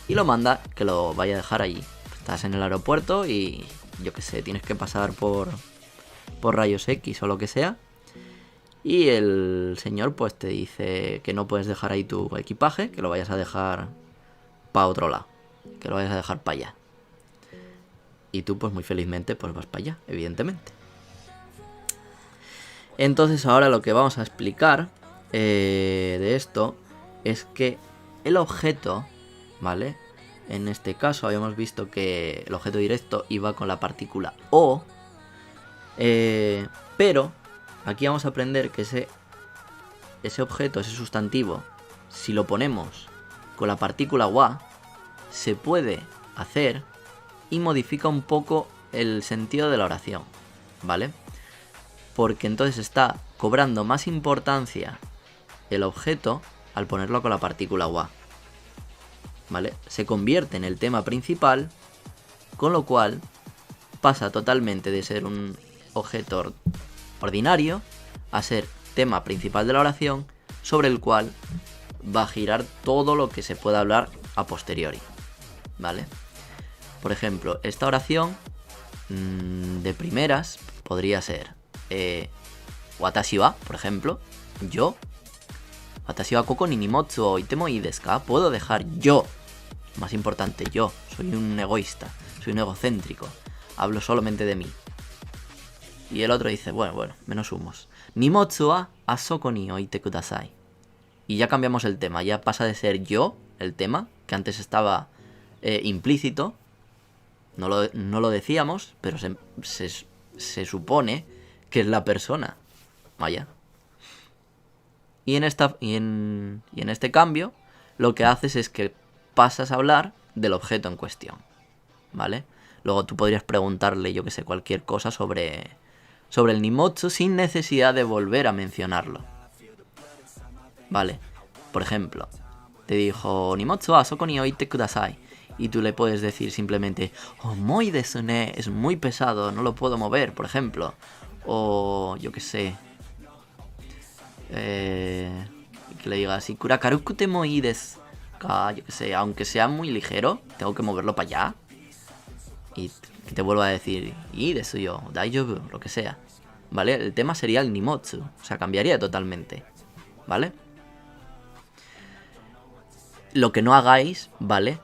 y lo manda que lo vaya a dejar allí. Estás en el aeropuerto y yo qué sé, tienes que pasar por rayos X o lo que sea. Y el señor pues te dice que no puedes dejar ahí tu equipaje, que lo vayas a dejar para otro lado. Que lo vayas a dejar para allá. Y tú pues muy felizmente pues vas para allá, evidentemente. Entonces ahora lo que vamos a explicar de esto es que el objeto, ¿vale? En este caso habíamos visto que el objeto directo iba con la partícula o. Pero aquí vamos a aprender que ese objeto, ese sustantivo, si lo ponemos con la partícula wa, se puede hacer y modifica un poco el sentido de la oración, ¿vale? Porque entonces está cobrando más importancia el objeto al ponerlo con la partícula wa, ¿vale? Se convierte en el tema principal, con lo cual pasa totalmente de ser un objeto ordinario a ser tema principal de la oración, sobre el cual va a girar todo lo que se pueda hablar a posteriori, ¿vale? Por ejemplo, esta oración de primeras podría ser watashi wa, por ejemplo, yo. Watashi wa koko ni nimotsu o ite mo ii desu ka? ¿Puedo dejar yo? Más importante, yo. Soy un egoísta, soy un egocéntrico. Hablo solamente de mí. Y el otro dice, bueno, menos humos. Nimotsu wa asoko ni oite kudasai. Y ya cambiamos el tema, ya pasa de ser yo el tema, que antes estaba implícito. No lo decíamos, pero se supone que es la persona. Vaya. Y en este cambio, lo que haces es que pasas a hablar del objeto en cuestión, ¿vale? Luego tú podrías preguntarle, yo que sé, cualquier cosa sobre el nimotsu sin necesidad de volver a mencionarlo, ¿vale? Por ejemplo, te dijo nimotsu asoko ni oite kudasai. Y tú le puedes decir simplemente, oh, muy desune, es muy pesado, no lo puedo mover, por ejemplo. O yo qué sé. Que le digas, y kurakaruku te moi desu ka, yo qué sé, aunque sea muy ligero, tengo que moverlo para allá. Y que te vuelva a decir, y desu yo, daijoubu, lo que sea. ¿Vale? El tema sería el Nimotsu, o sea, cambiaría totalmente. ¿Vale? Lo que no hagáis, ¿vale?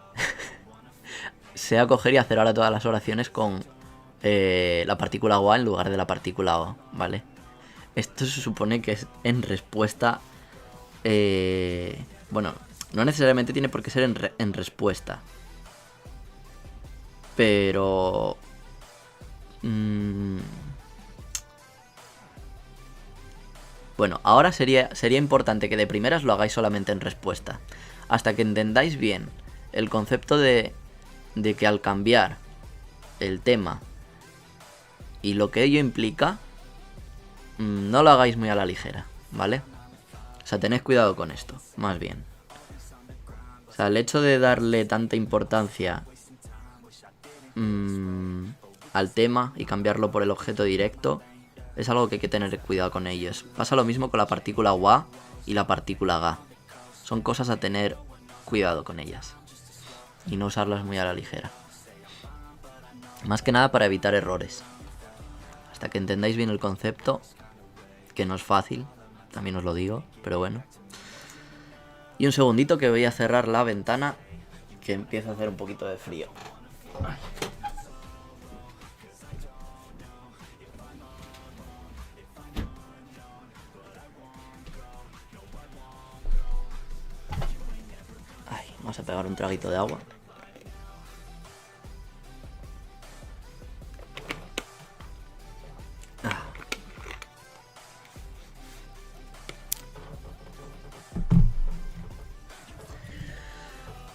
Sea coger y hacer ahora todas las oraciones con la partícula wa en lugar de la partícula o, ¿vale? Esto se supone que es en respuesta... bueno, no necesariamente tiene por qué ser en respuesta. Pero... bueno, ahora sería importante que de primeras lo hagáis solamente en respuesta. Hasta que entendáis bien el concepto de que al cambiar el tema y lo que ello implica, no lo hagáis muy a la ligera, ¿vale? O sea, tened cuidado con esto, más bien. O sea, el hecho de darle tanta importancia al tema y cambiarlo por el objeto directo es algo que hay que tener cuidado con ellos. Pasa lo mismo con la partícula wa y la partícula ga. Son cosas a tener cuidado con ellas y no usarlas muy a la ligera. Más que nada para evitar errores. Hasta que entendáis bien el concepto, que no es fácil, también os lo digo, pero bueno. Y un segundito que voy a cerrar la ventana, que empieza a hacer un poquito de frío. Ay, vamos a pegar un traguito de agua.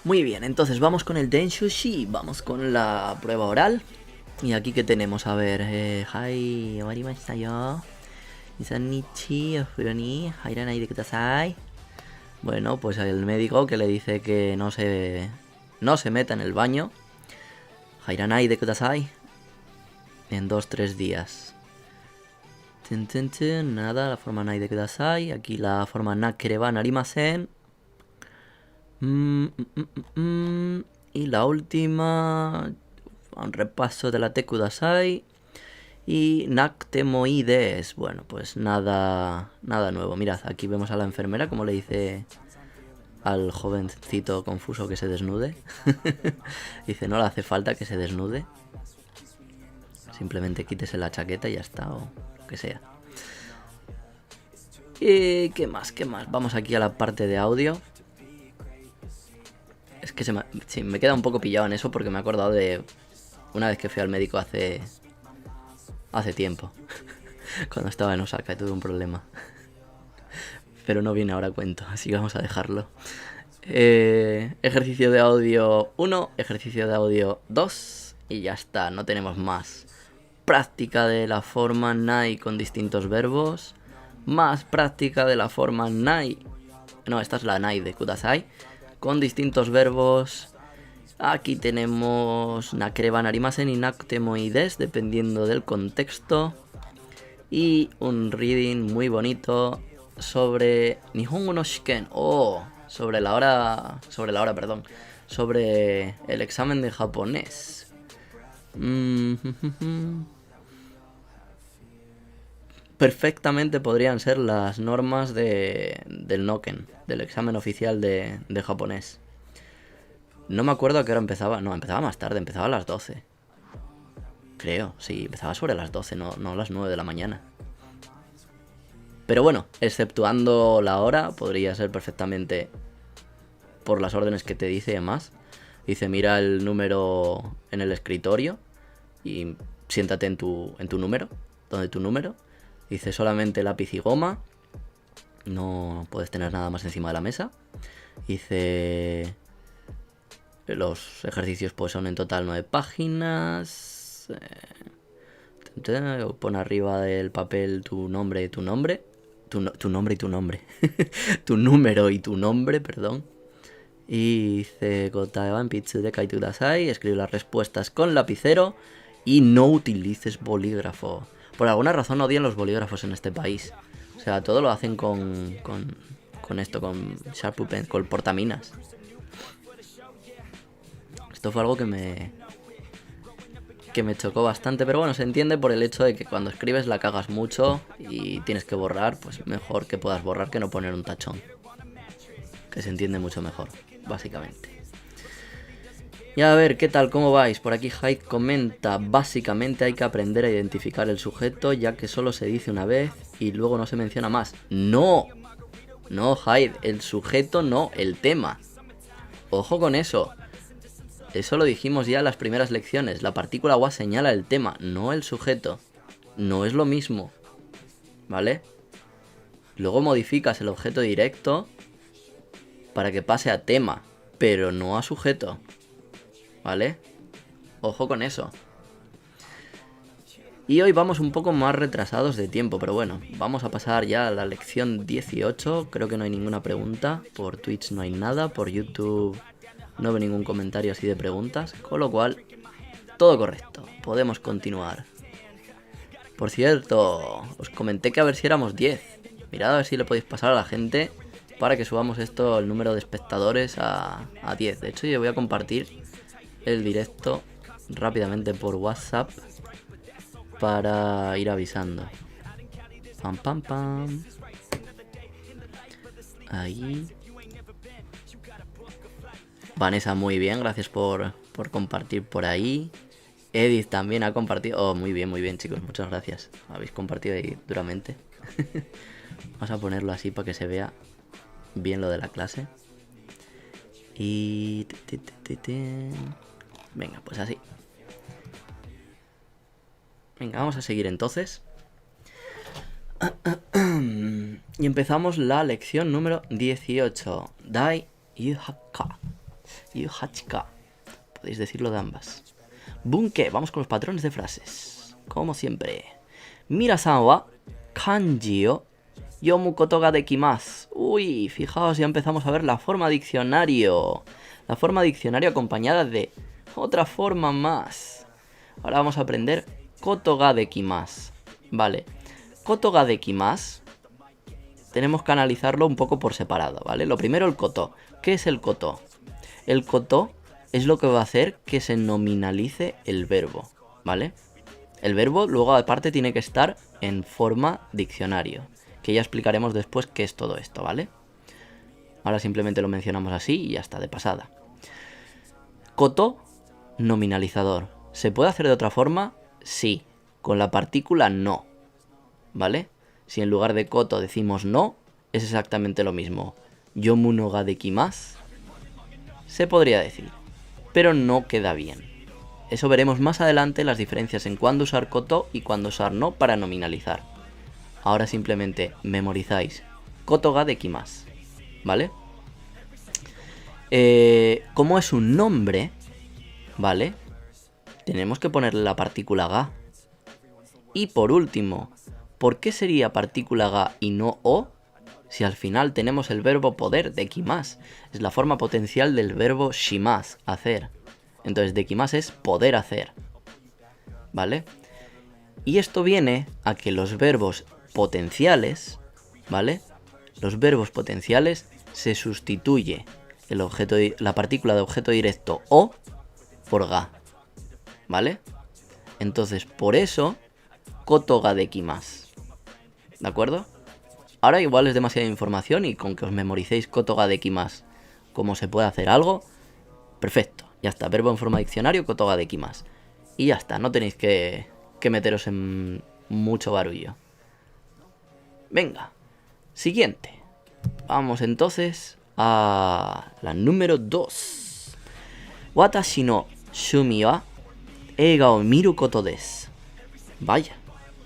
Muy bien, entonces vamos con el Denshushi, vamos con la prueba oral. Y aquí que tenemos, a ver, Hai, owarimashita yo. Isanichi, ofuro ni hairanai de kudasai. Bueno, pues el médico que le dice que no se meta en el baño. Hairanai de kudasai. En 2-3 días. Nada, la forma nai de kudasai. Aquí la forma nakereba narimasen. Y la última, un repaso de la te kudasai. Y naktemoides, bueno, pues nada nuevo. Mirad, aquí vemos a la enfermera como le dice al jovencito confuso que se desnude. Dice, no le hace falta que se desnude. Simplemente quítese la chaqueta y ya está, o lo que sea. ¿Y qué más? Vamos aquí a la parte de audio. Es que me queda un poco pillado en eso porque me he acordado de una vez que fui al médico hace tiempo. Cuando estaba en Osaka y tuve un problema. Pero no viene ahora a cuento, así que vamos a dejarlo. Ejercicio de audio 1, ejercicio de audio 2 y ya está, no tenemos más. Práctica de la forma nai con distintos verbos. Más práctica de la forma nai. No, esta es la nai de kudasai. Con distintos verbos. Aquí tenemos nakereba narimasen y naktemoides, dependiendo del contexto. Y un reading muy bonito sobre Nihongo no Shiken. Sobre el examen de japonés. Perfectamente podrían ser las normas del Noken, del examen oficial de japonés. No me acuerdo a qué hora empezaba. No, empezaba más tarde, empezaba a las 12. Creo, sí, empezaba sobre las 12, no a las 9 de la mañana. Pero bueno, exceptuando la hora, podría ser perfectamente por las órdenes que te dice y demás. Dice, mira el número en el escritorio y siéntate en tu número, donde tu número. Dice solamente lápiz y goma, no puedes tener nada más encima de la mesa. Dice, los ejercicios pues son en total 9 páginas. Pon arriba del papel tu nombre y tu nombre. Tu nombre y tu nombre. Tu número y tu nombre, perdón. Y dice Gotae en Pitsu de Kaitu Dasai, escribe las respuestas con lapicero y no utilices bolígrafo. Por alguna razón odian los bolígrafos en este país. O sea, todo lo hacen con esto, con Sharp Pen, con portaminas. Esto fue algo que me chocó bastante, pero bueno, se entiende por el hecho de que cuando escribes la cagas mucho y tienes que borrar, pues mejor que puedas borrar que no poner un tachón. Que se entiende mucho mejor, básicamente. Y a ver, ¿qué tal? ¿Cómo vais? Por aquí Hyde comenta, básicamente hay que aprender a identificar el sujeto, ya que solo se dice una vez y luego no se menciona más. ¡No! No, Hyde, el sujeto no, el tema. Ojo con eso. Eso lo dijimos ya en las primeras lecciones. La partícula wa señala el tema, no el sujeto. No es lo mismo. ¿Vale? Luego modificas el objeto directo para que pase a tema, pero no a sujeto. ¿Vale? Ojo con eso. Y hoy vamos un poco más retrasados de tiempo, pero bueno, vamos a pasar ya a la lección 18. Creo que no hay ninguna pregunta. Por Twitch no hay nada. Por YouTube no veo ningún comentario así de preguntas. Con lo cual, todo correcto. Podemos continuar. Por cierto, os comenté que a ver si éramos 10. Mirad a ver si le podéis pasar a la gente para que subamos esto, el número de espectadores a 10. De hecho, yo voy a compartir el directo rápidamente por WhatsApp para ir avisando. Pam, pam, pam. Ahí. Vanessa, muy bien, gracias por compartir por ahí. Edith también ha compartido. Oh, muy bien, chicos, muchas gracias. Habéis compartido ahí duramente. Vamos a ponerlo así para que se vea bien lo de la clase. Y... venga, pues así. Venga, vamos a seguir entonces. Y empezamos la lección número 18. Dai Yuhaka. Yuhachika. Podéis decirlo de ambas. Bunke, vamos con los patrones de frases. Como siempre. Mira-san wa kanji o yomu koto ga dekimasu. Uy, fijaos, ya empezamos a ver la forma diccionario. La forma diccionario acompañada de otra forma más. Ahora vamos a aprender koto ga dekimasu. Vale. Koto ga dekimasu. Tenemos que analizarlo un poco por separado, ¿vale? Lo primero, el koto. ¿Qué es el koto? El koto es lo que va a hacer que se nominalice el verbo, ¿vale? El verbo luego aparte tiene que estar en forma diccionario, que ya explicaremos después qué es todo esto, ¿vale? Ahora simplemente lo mencionamos así y ya está, de pasada. Koto, nominalizador. ¿Se puede hacer de otra forma? Sí. Con la partícula no, ¿vale? Si en lugar de koto decimos no, es exactamente lo mismo. Yomu no ga dekimasu. Se podría decir, pero no queda bien. Eso veremos más adelante, las diferencias en cuándo usar koto y cuándo usar no para nominalizar. Ahora simplemente memorizáis koto ga dekimasu, ¿vale? Como es un nombre, ¿vale? Tenemos que ponerle la partícula ga. Y por último, ¿por qué sería partícula ga y no o? Si al final tenemos el verbo poder, dekimasu. Es la forma potencial del verbo shimasu, hacer. Entonces dekimasu es poder hacer, ¿vale? Y esto viene a que los verbos potenciales, ¿vale? Los verbos potenciales se sustituye la partícula de objeto directo o por ga, ¿vale? Entonces por eso koto ga dekimasu, ¿de acuerdo? Ahora igual es demasiada información y con que os memoricéis koto ga dekimasu cómo se puede hacer algo, perfecto, ya está, verbo en forma diccionario, koto ga dekimasu. Y ya está, no tenéis que meteros en mucho barullo. Venga, siguiente. Vamos entonces a la número 2. Watashi no shumi wa eiga o miru koto desu. Vaya,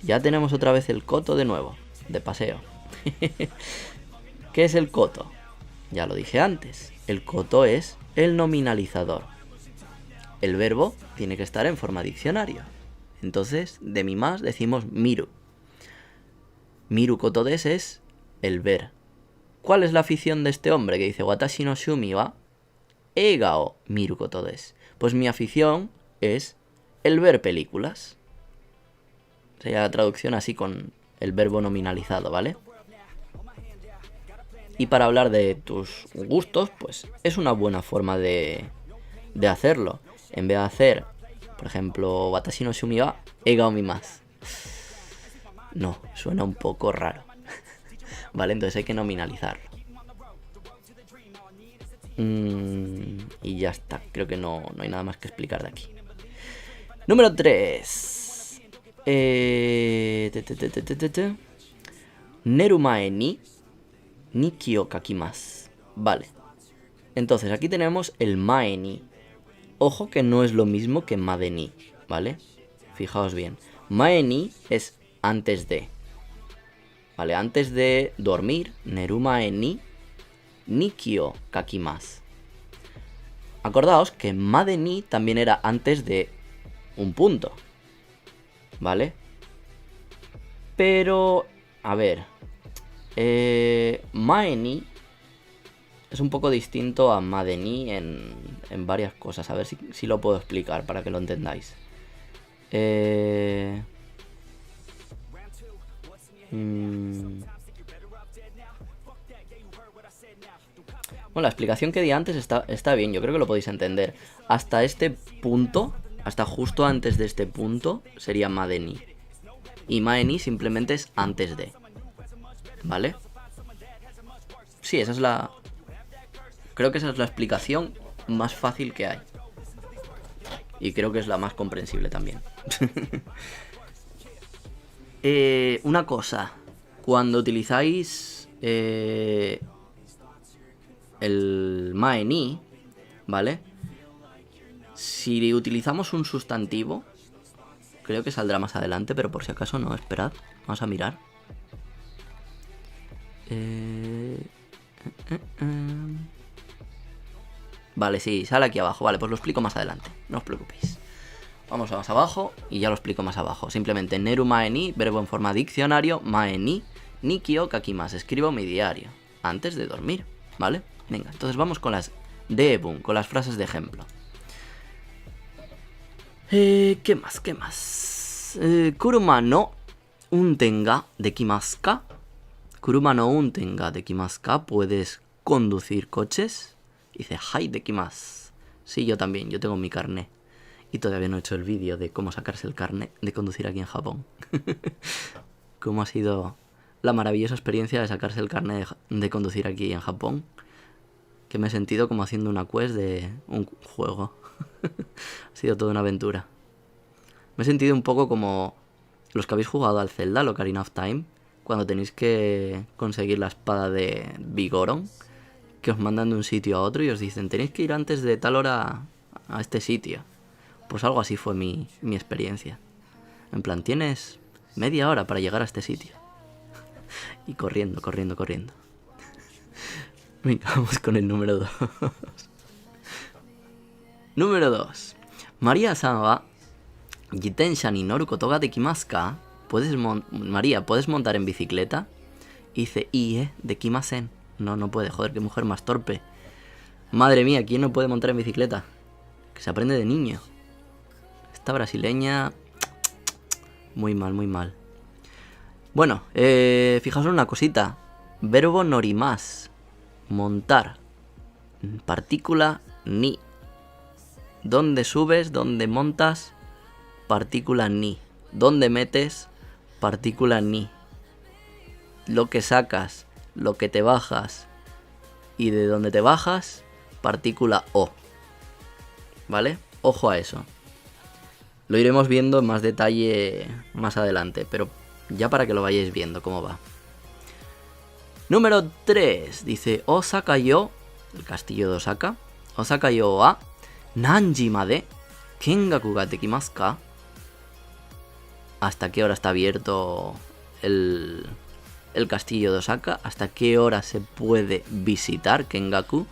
ya tenemos otra vez el koto de nuevo, de paseo. ¿Qué es el koto? Ya lo dije antes. El koto es el nominalizador. El verbo tiene que estar en forma diccionario. Entonces, de mi más decimos miru. Miru koto desu es el ver. ¿Cuál es la afición de este hombre que dice Watashi no shumi wa Egao miru koto desu. Pues mi afición es el ver películas. Sería la traducción así con el verbo nominalizado, ¿vale? Y para hablar de tus gustos, pues es una buena forma de hacerlo. En vez de hacer, por ejemplo, Watashi no Shumi wa Egao mimasu. No, suena un poco raro. Vale, entonces hay que nominalizarlo. Y ya está, creo que no hay nada más que explicar de aquí. Número 3. Neru mae ni Nikki o kakimasu. Vale. Entonces aquí tenemos el mae ni. Ojo que no es lo mismo que made ni, ¿vale? Fijaos bien. Mae ni es antes de. Vale, antes de dormir. Neru mae ni Nikki o kakimasu. Acordaos que made ni también era antes de un punto. ¿Vale? Pero, a ver. Mae ni es un poco distinto a made ni en varias cosas. A ver si lo puedo explicar para que lo entendáis. Bueno, la explicación que di antes está bien, yo creo que lo podéis entender. Hasta este punto, hasta justo antes de este punto, sería made ni. Y mae ni simplemente es antes de. ¿Vale? Sí, esa es la... Creo que esa es la explicación más fácil que hay. Y creo que es la más comprensible también. Una cosa. Cuando utilizáis el mae ni, ¿vale? Si utilizamos un sustantivo, creo que saldrá más adelante, pero por si acaso no, esperad. Vamos a mirar. Vale, sí, sale aquí abajo. Vale, pues lo explico más adelante. No os preocupéis. Vamos a más abajo y ya lo explico más abajo. Simplemente neru mae ni, verbo en forma diccionario, mae ni, nikki o kakimasu. Escribo mi diario antes de dormir, ¿vale? Venga, entonces vamos con las deebun, con las frases de ejemplo. ¿Qué más? ¿Qué más? Kuruma no unten ga dekimasu ka? Kuruma no unten ga dekimasu ka? ¿Puedes conducir coches? Dice, hai dekimasu. Sí, yo también, yo tengo mi carné. Y todavía no he hecho el vídeo de cómo sacarse el carné de conducir aquí en Japón. Cómo ha sido la maravillosa experiencia de sacarse el carné de conducir aquí en Japón. Que me he sentido como haciendo una quest de un juego. Ha sido toda una aventura. Me he sentido un poco como los que habéis jugado al Zelda, el Ocarina of Time, cuando tenéis que conseguir la espada de Vigoron, que os mandan de un sitio a otro y os dicen, tenéis que ir antes de tal hora a este sitio. Pues algo así fue mi experiencia. En plan, tienes media hora para llegar a este sitio. Y corriendo. Venga, vamos con el número 2. Número 2. María-san wa jitensha ni noru koto ga dekimasu ka? María, ¿puedes montar en bicicleta? Y dice, dekimasen. No puede, joder, qué mujer más torpe. Madre mía, ¿quién no puede montar en bicicleta? Que se aprende de niño. Esta brasileña... Muy mal. Bueno, fijaos en una cosita. Verbo norimas. Montar. Partícula ni. ¿Dónde subes? ¿Dónde montas? Partícula ni. ¿Dónde metes? Partícula ni. Lo que sacas, lo que te bajas y de donde te bajas, partícula o. ¿Vale? Ojo a eso. Lo iremos viendo en más detalle más adelante, pero ya para que lo vayáis viendo cómo va. Número 3. Dice Osaka yo, el castillo de Osaka. Osaka yo wa nanji made kengaku ga dekimasu ka? ¿Hasta qué hora está abierto el castillo de Osaka? ¿Hasta qué hora se puede visitar Kengaku?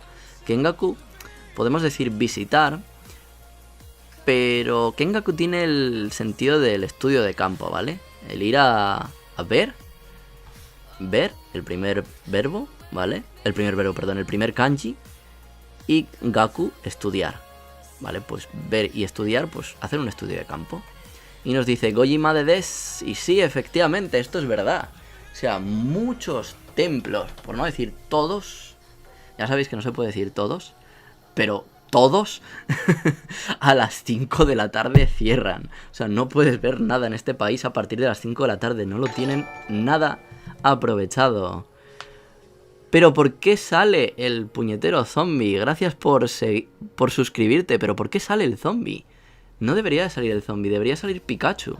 Kengaku, podemos decir visitar, pero Kengaku tiene el sentido del estudio de campo, ¿vale? El ir a ver, el primer verbo, ¿vale? El primer kanji, Y gaku, estudiar. Vale, pues ver y estudiar, pues hacer un estudio de campo. Y nos dice Gojima de Des. Y sí, efectivamente, esto es verdad. O sea, muchos templos, por no decir todos. Ya sabéis que no se puede decir todos, pero todos a las 5 de la tarde cierran. O sea, no puedes ver nada en este país a partir de las 5 de la tarde. No lo tienen nada aprovechado. Pero ¿por qué sale el puñetero zombie? Gracias por suscribirte, pero ¿por qué sale el zombie? No debería de salir el zombie, debería salir Pikachu.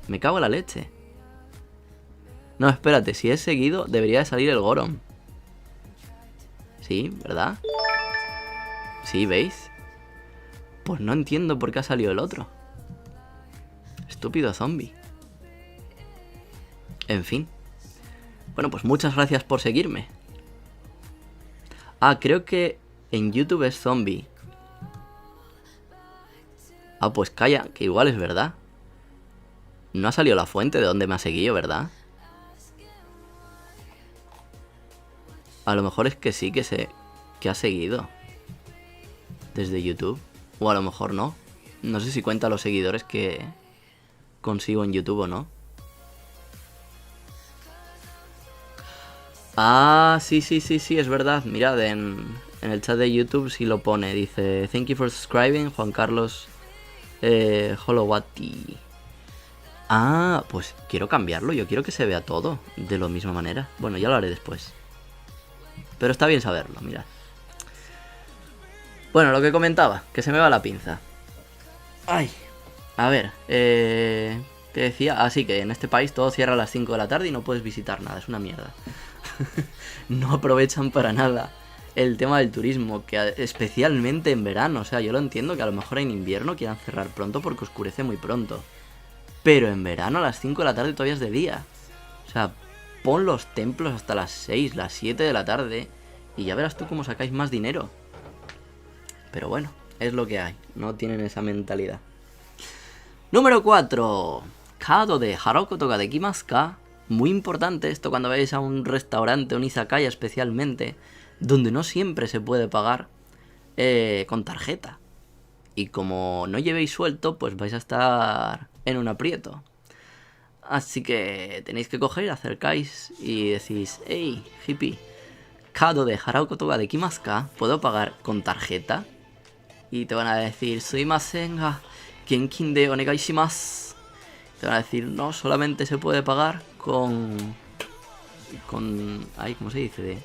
Me cago en la leche. No, espérate, si es seguido, debería de salir el Goron. Sí, ¿verdad? Sí, ¿veis? Pues no entiendo por qué ha salido el otro. Estúpido zombie. En fin. Bueno, pues muchas gracias por seguirme. Ah, creo que en YouTube es zombie. Ah, pues calla, que igual es verdad. No ha salido la fuente de donde me ha seguido, ¿verdad? A lo mejor es que sí que ha seguido desde YouTube. O a lo mejor no. No sé si cuenta los seguidores que consigo en YouTube o no. Ah, sí, es verdad. Mirad, en el chat de YouTube sí lo pone. Dice, thank you for subscribing, Juan Carlos Holowati. Ah, pues quiero cambiarlo. Yo quiero que se vea todo de la misma manera. Bueno, ya lo haré después. Pero está bien saberlo, mirad. Bueno, lo que comentaba, que se me va la pinza. Ay, a ver, te decía, así que en este país todo cierra a las 5 de la tarde y no puedes visitar nada, es una mierda. No aprovechan para nada el tema del turismo, que especialmente en verano, o sea, yo lo entiendo que a lo mejor en invierno quieran cerrar pronto porque oscurece muy pronto. Pero en verano a las 5 de la tarde todavía es de día. O sea, pon los templos hasta las 6, las 7 de la tarde y ya verás tú cómo sacáis más dinero. Pero bueno, es lo que hay, no tienen esa mentalidad. Número 4. Kado de Harokoto ga dekimasu ka. Muy importante esto cuando vais a un restaurante, un izakaya especialmente, donde no siempre se puede pagar con tarjeta. Y como no llevéis suelto, pues vais a estar en un aprieto. Así que tenéis que coger, acercáis y decís, hey, hippie, Kado de Harokoto ga dekimasu ka, ¿puedo pagar con tarjeta? Y te van a decir, suimasen ga genkin de onegai shimasu. Te van a decir, no, solamente se puede pagar con... Ay, ¿cómo se dice?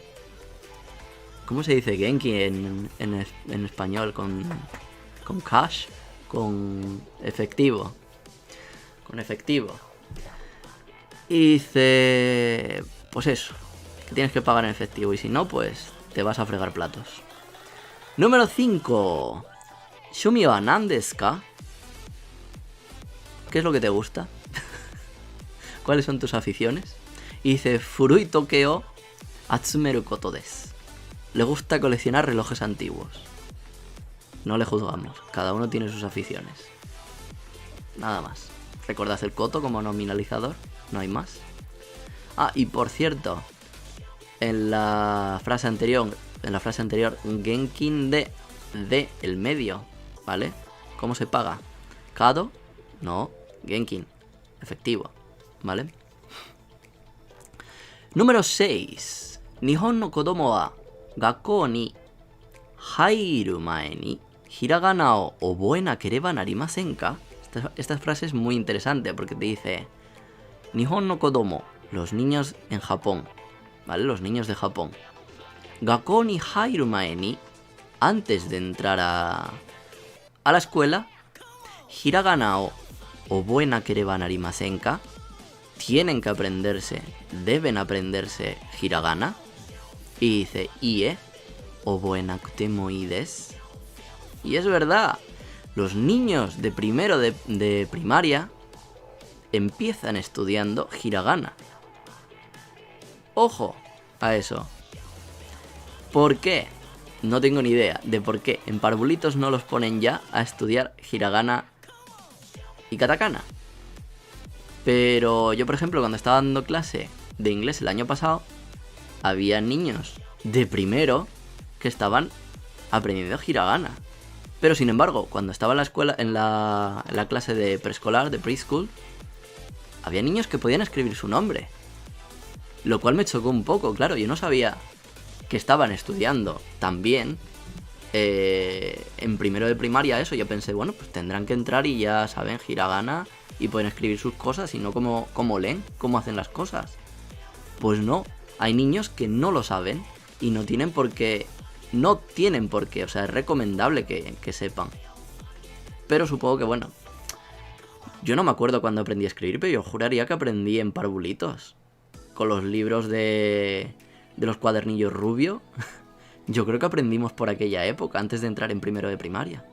¿Cómo se dice genki en español? Con cash, con efectivo. Con efectivo. Y dice... Pues eso, que tienes que pagar en efectivo. Y si no, pues te vas a fregar platos. Número 5. Shumi wa nan desu ka? ¿Qué es lo que te gusta? ¿Cuáles son tus aficiones? Y dice, Furui toke o atsumeru koto desu. Le gusta coleccionar relojes antiguos. No le juzgamos, cada uno tiene sus aficiones. Nada más. ¿Recordad el koto como nominalizador? No hay más. Ah, y por cierto, en la frase anterior, genkin de el medio, ¿vale? ¿Cómo se paga? ¿Kado? No, genkin, efectivo, ¿vale? Número 6. Nihon no kodomo wa gakkou ni hairu mae ni hiragana o oboe nakereba narimasen ka. Esta frase es muy interesante porque te dice Nihon no kodomo, los niños en Japón, ¿vale? Los niños de Japón. Gakkou ni hairu mae ni, antes de entrar a la escuela, hiragana o oboe nakereba narimasen ka, tienen que aprenderse, deben aprenderse hiragana. Y dice, ie, oboe nakutemo ii desu. Y es verdad, los niños de primero de primaria empiezan estudiando hiragana. Ojo a eso. ¿Por qué? No tengo ni idea de por qué en parvulitos no los ponen ya a estudiar hiragana y katakana. Pero yo, por ejemplo, cuando estaba dando clase de inglés el año pasado, había niños de primero que estaban aprendiendo hiragana. Pero sin embargo, cuando estaba en la escuela, en la clase de preescolar, de preschool, había niños que podían escribir su nombre. Lo cual me chocó un poco, claro, yo no sabía que estaban estudiando tan bien en primero de primaria eso. Yo pensé, bueno, pues tendrán que entrar y ya saben hiragana y pueden escribir sus cosas y no como leen, cómo hacen las cosas. Pues no, hay niños que no lo saben y no tienen por qué, o sea, es recomendable que sepan. Pero supongo que, bueno, yo no me acuerdo cuando aprendí a escribir, pero yo juraría que aprendí en parvulitos. Con los libros de los cuadernillos rubio. Yo creo que aprendimos por aquella época, antes de entrar en primero de primaria.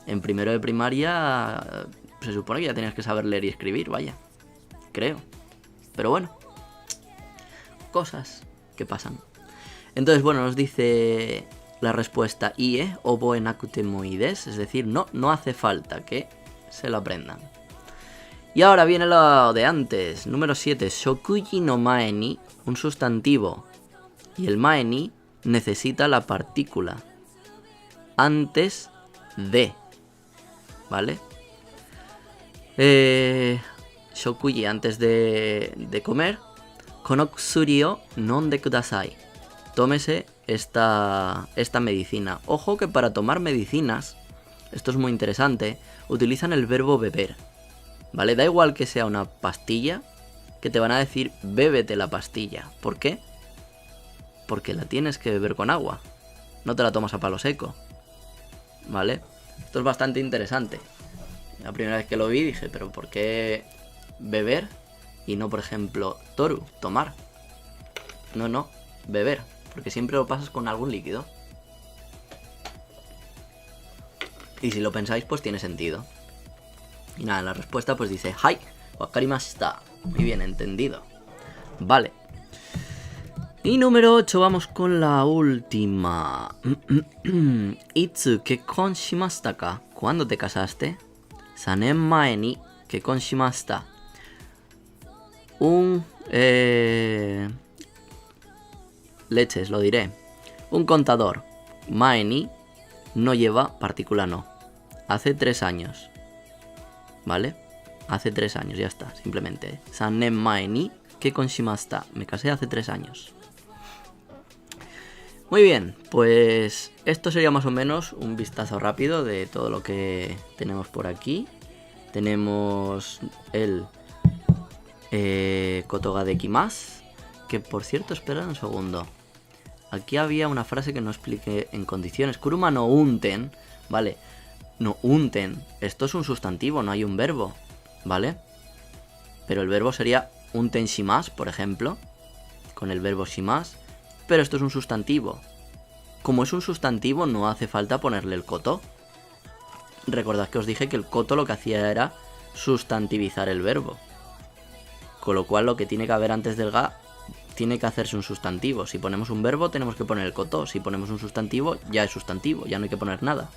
En primero de primaria se supone que ya tenías que saber leer y escribir, vaya. Creo. Pero bueno. Cosas que pasan. Entonces, bueno, nos dice la respuesta IE, oboe nakute moides, es decir, no hace falta que se lo aprendan. Y ahora viene lo de antes, número 7, shokuji no mae ni, un sustantivo. Y el mae ni necesita la partícula antes de, ¿vale? Shokuji, antes de comer. Kono kusuri o nonde kudasai. Tómese esta medicina. Ojo que para tomar medicinas, esto es muy interesante, utilizan el verbo beber, ¿vale? Da igual que sea una pastilla, que te van a decir bébete la pastilla. ¿Por qué? Porque la tienes que beber con agua. No te la tomas a palo seco, ¿vale? Esto es bastante interesante. La primera vez que lo vi dije, pero ¿por qué beber y no, por ejemplo, toru, tomar? No, beber. Porque siempre lo pasas con algún líquido. Y si lo pensáis, pues tiene sentido. Y nada, la respuesta pues dice Hai, wakarimashita. Muy bien, entendido. Vale. Y número 8, vamos con la última. Itsu kekkon shimashita ka. ¿Cuándo te casaste? 3nen mae ni kekkon shimashita. Leches, lo diré. Un contador. Mae ni no lleva partícula no. Hace 3 años. ¿Vale? Hace 3 años, ya está, simplemente. 3nen mae ni kekkon shimashita. Me casé hace 3 años. Muy bien, pues esto sería más o menos un vistazo rápido de todo lo que tenemos por aquí. Tenemos el Kotoga de Kimas, que por cierto, esperad un segundo. Aquí había una frase que no expliqué en condiciones. Kuruma no unten, ¿vale? No unten, esto es un sustantivo, no hay un verbo, ¿vale? Pero el verbo sería unten shimasu, por ejemplo, con el verbo shimasu. Pero esto es un sustantivo. Como es un sustantivo, no hace falta ponerle el koto. Recordad que os dije que el koto lo que hacía era sustantivizar el verbo. Con lo cual lo que tiene que haber antes del ga tiene que hacerse un sustantivo. Si ponemos un verbo tenemos que poner el koto. Si ponemos un sustantivo ya es sustantivo, ya no hay que poner nada.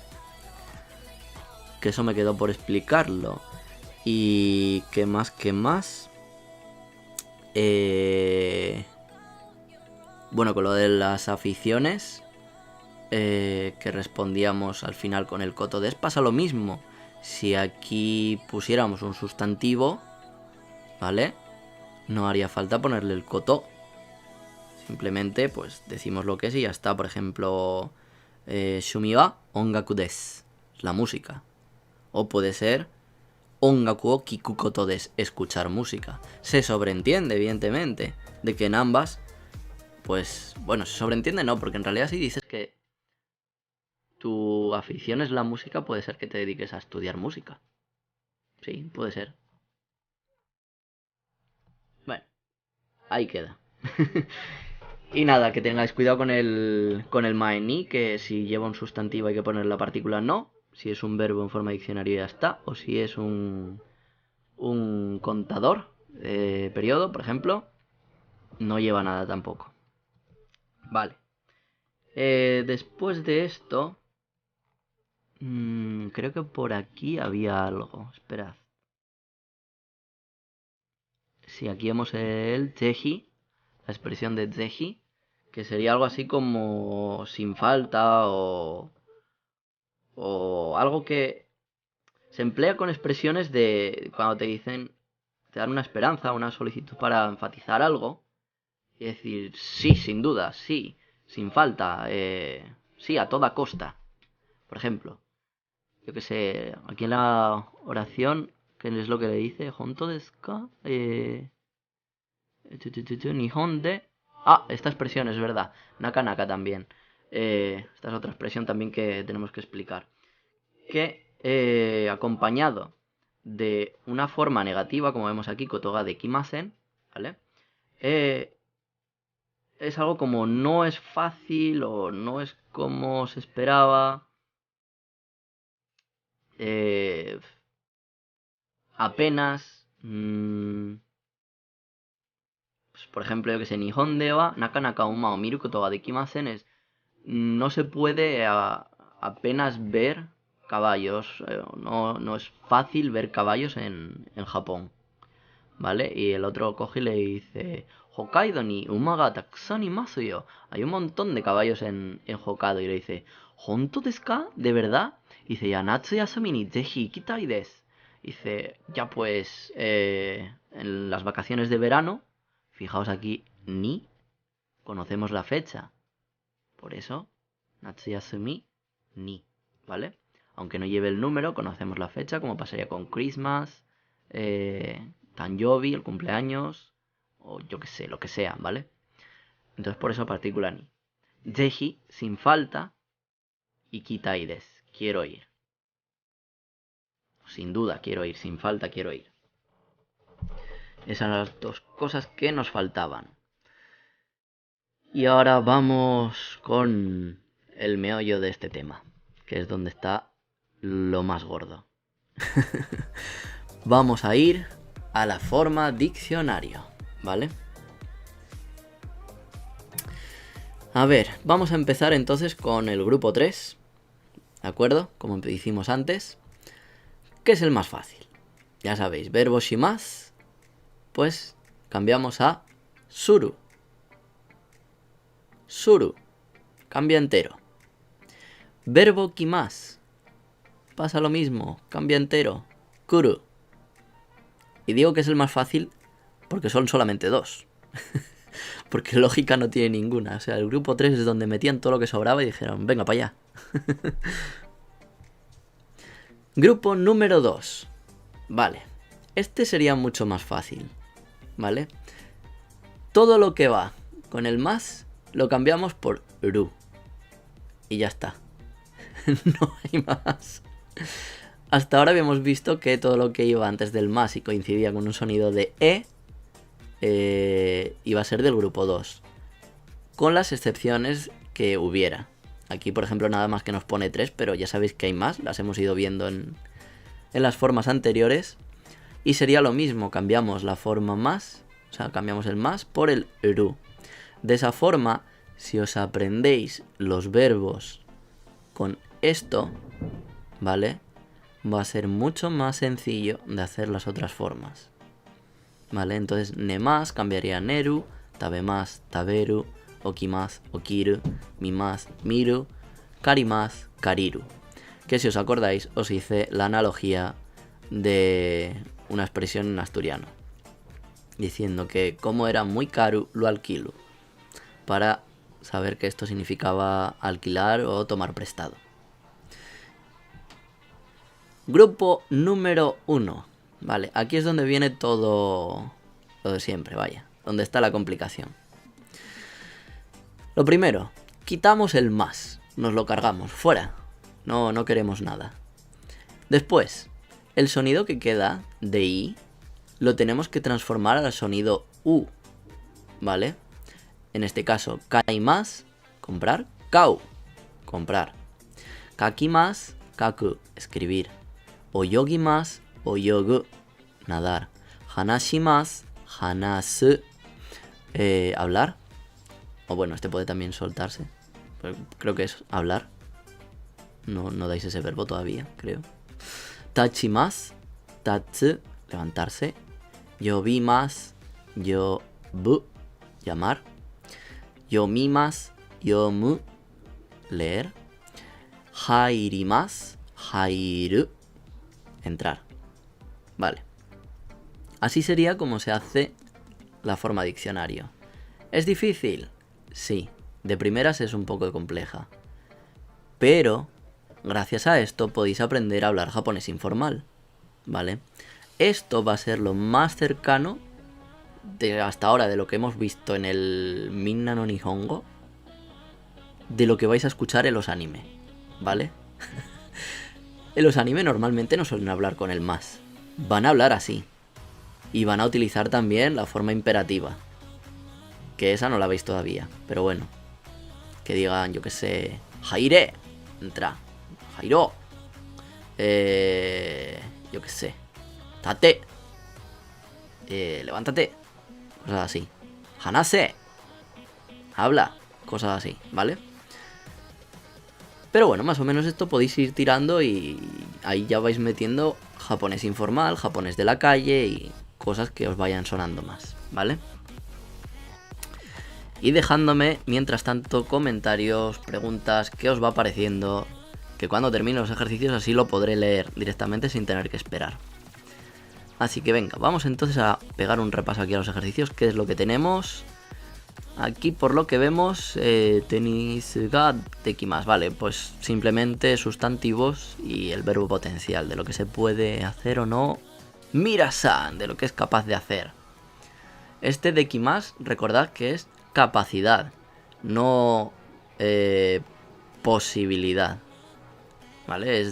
Que eso me quedó por explicarlo. Y ¿qué más? Bueno, con lo de las aficiones que respondíamos al final con el koto des, pasa lo mismo. Si aquí pusiéramos un sustantivo, ¿vale? No haría falta ponerle el koto. Simplemente pues decimos lo que es y ya está. Por ejemplo, shumi wa ongaku desu, la música. O puede ser ongaku o kiku koto desu, escuchar música. Se sobreentiende, evidentemente, de que en ambas, pues, bueno, se sobreentiende no, porque en realidad si dices que tu afición es la música, puede ser que te dediques a estudiar música. Sí, puede ser. Bueno, ahí queda. Y nada, que tengáis cuidado con el mae ni, que si lleva un sustantivo hay que poner la partícula no. Si es un verbo en forma de diccionario ya está. O si es un contador, periodo, por ejemplo, no lleva nada tampoco. Vale. Después de esto, creo que por aquí había algo. Esperad. Sí, aquí vemos el zeji, la expresión de zeji, que sería algo así como sin falta o algo que se emplea con expresiones de cuando te dicen, te dan una esperanza, una solicitud para enfatizar algo y decir sí, sin duda, sí, sin falta, sí, a toda costa. Por ejemplo, yo que sé, aquí en la oración, ¿qué es lo que le dice? Honto desu ka? Nihon de... Ah, esta expresión es verdad. Naka naka también. Esta es otra expresión también que tenemos que explicar. Que acompañado de una forma negativa, como vemos aquí, kotoga de kimasen, ¿vale? Es algo como no es fácil o no es como se esperaba. Eh, apenas... pues, por ejemplo, yo que sé, Nihon de wa naka naka uma o miru koto ga dekimasen es no se puede apenas ver caballos, no es fácil ver caballos en Japón, ¿vale? Y el otro coge y le dice, Hokkaido ni uma ga takusan imasu yo. Hay un montón de caballos en Hokkaido y le dice, ¿Honto desu ka? ¿De verdad? Y dice, ya natsu yasumi ni zehi ikitai desu. Dice, ya pues, en las vacaciones de verano, fijaos aquí, ni conocemos la fecha. Por eso, Natsuyasumi ni, ¿vale? Aunque no lleve el número, conocemos la fecha, como pasaría con Christmas, Tanjobi, el cumpleaños, o yo que sé, lo que sea, ¿vale? Entonces por eso partícula ni. Zehi, sin falta, y kitaides, quiero ir. Sin duda quiero ir, sin falta quiero ir. Esas eran las dos cosas que nos faltaban. Y ahora vamos con el meollo de este tema, que es donde está lo más gordo. Vamos a ir a la forma diccionario, ¿vale? A ver, vamos a empezar entonces con el grupo 3, ¿de acuerdo? Como hicimos antes, que es el más fácil. Ya sabéis, verbo shimasu, pues cambiamos a suru. Suru, cambia entero. Verbo kimasu, pasa lo mismo, cambia entero. Kuru. Y digo que es el más fácil porque son solamente dos. Porque lógica no tiene ninguna. O sea, el grupo 3 es donde metían todo lo que sobraba y dijeron, venga para allá. Grupo número 2. Vale. Este sería mucho más fácil. ¿Vale? Todo lo que va con el más lo cambiamos por ru. Y ya está. No hay más. Hasta ahora habíamos visto que todo lo que iba antes del más y coincidía con un sonido de iba a ser del grupo 2. Con las excepciones que hubiera. Aquí, por ejemplo, nada más que nos pone 3, pero ya sabéis que hay más. Las hemos ido viendo en las formas anteriores. Y sería lo mismo, cambiamos la forma más, o sea, cambiamos el más por el ru. De esa forma, si os aprendéis los verbos con esto, ¿vale? Va a ser mucho más sencillo de hacer las otras formas. ¿Vale? Entonces, nemas cambiaría a neru, tabemas, taberu, okimas, okiru, mimas, miru, karimas, kariru. Que si os acordáis, os hice la analogía de una expresión en asturiano, diciendo que como era muy caro, lo alquilo, para saber que esto significaba alquilar o tomar prestado. Grupo número 1. Vale, aquí es donde viene todo lo de siempre, vaya, donde está la complicación. Lo primero, quitamos el más, nos lo cargamos, fuera, no queremos nada. Después, el sonido que queda de i lo tenemos que transformar al sonido u, ¿vale? En este caso, kaimas, comprar, kau, comprar. Kakimas, kaku, escribir. Oyogimas, oyogu, nadar. Hanashimas, hanasu, hablar. O bueno, este puede también soltarse. Pero creo que es hablar. No dais ese verbo todavía, creo. Tachimas, tatsu, levantarse. Yobimas, yobu, llamar. yomimasu, yomu, leer. Hairimasu, hairu, entrar. Vale. Así sería como se hace la forma diccionario. ¿Es difícil? Sí. De primeras es un poco compleja. Pero, gracias a esto podéis aprender a hablar japonés informal. ¿Vale? Esto va a ser lo más cercano de hasta ahora de lo que hemos visto en el Minna no Nihongo, de lo que vais a escuchar en los anime, ¿vale? En los anime normalmente no suelen hablar con el más, van a hablar así, y van a utilizar también la forma imperativa, que esa no la veis todavía, pero bueno, que digan, yo que sé, Haire, entra, Jairo, yo que sé, Tate, levántate, cosas así. Hanase, habla, cosas así, ¿vale? Pero bueno, más o menos esto podéis ir tirando y ahí ya vais metiendo japonés informal, japonés de la calle y cosas que os vayan sonando más, ¿vale? Y dejándome, mientras tanto, comentarios, preguntas, qué os va pareciendo, que cuando termine los ejercicios así lo podré leer directamente sin tener que esperar. Así que venga, vamos entonces a pegar un repaso aquí a los ejercicios, qué es lo que tenemos. Aquí por lo que vemos tenis ga tekimasu, vale, pues simplemente sustantivos y el verbo potencial, de lo que se puede hacer o no. Mira-san, de lo que es capaz de hacer. Este dekimasu, recordad que es capacidad, no posibilidad, ¿vale?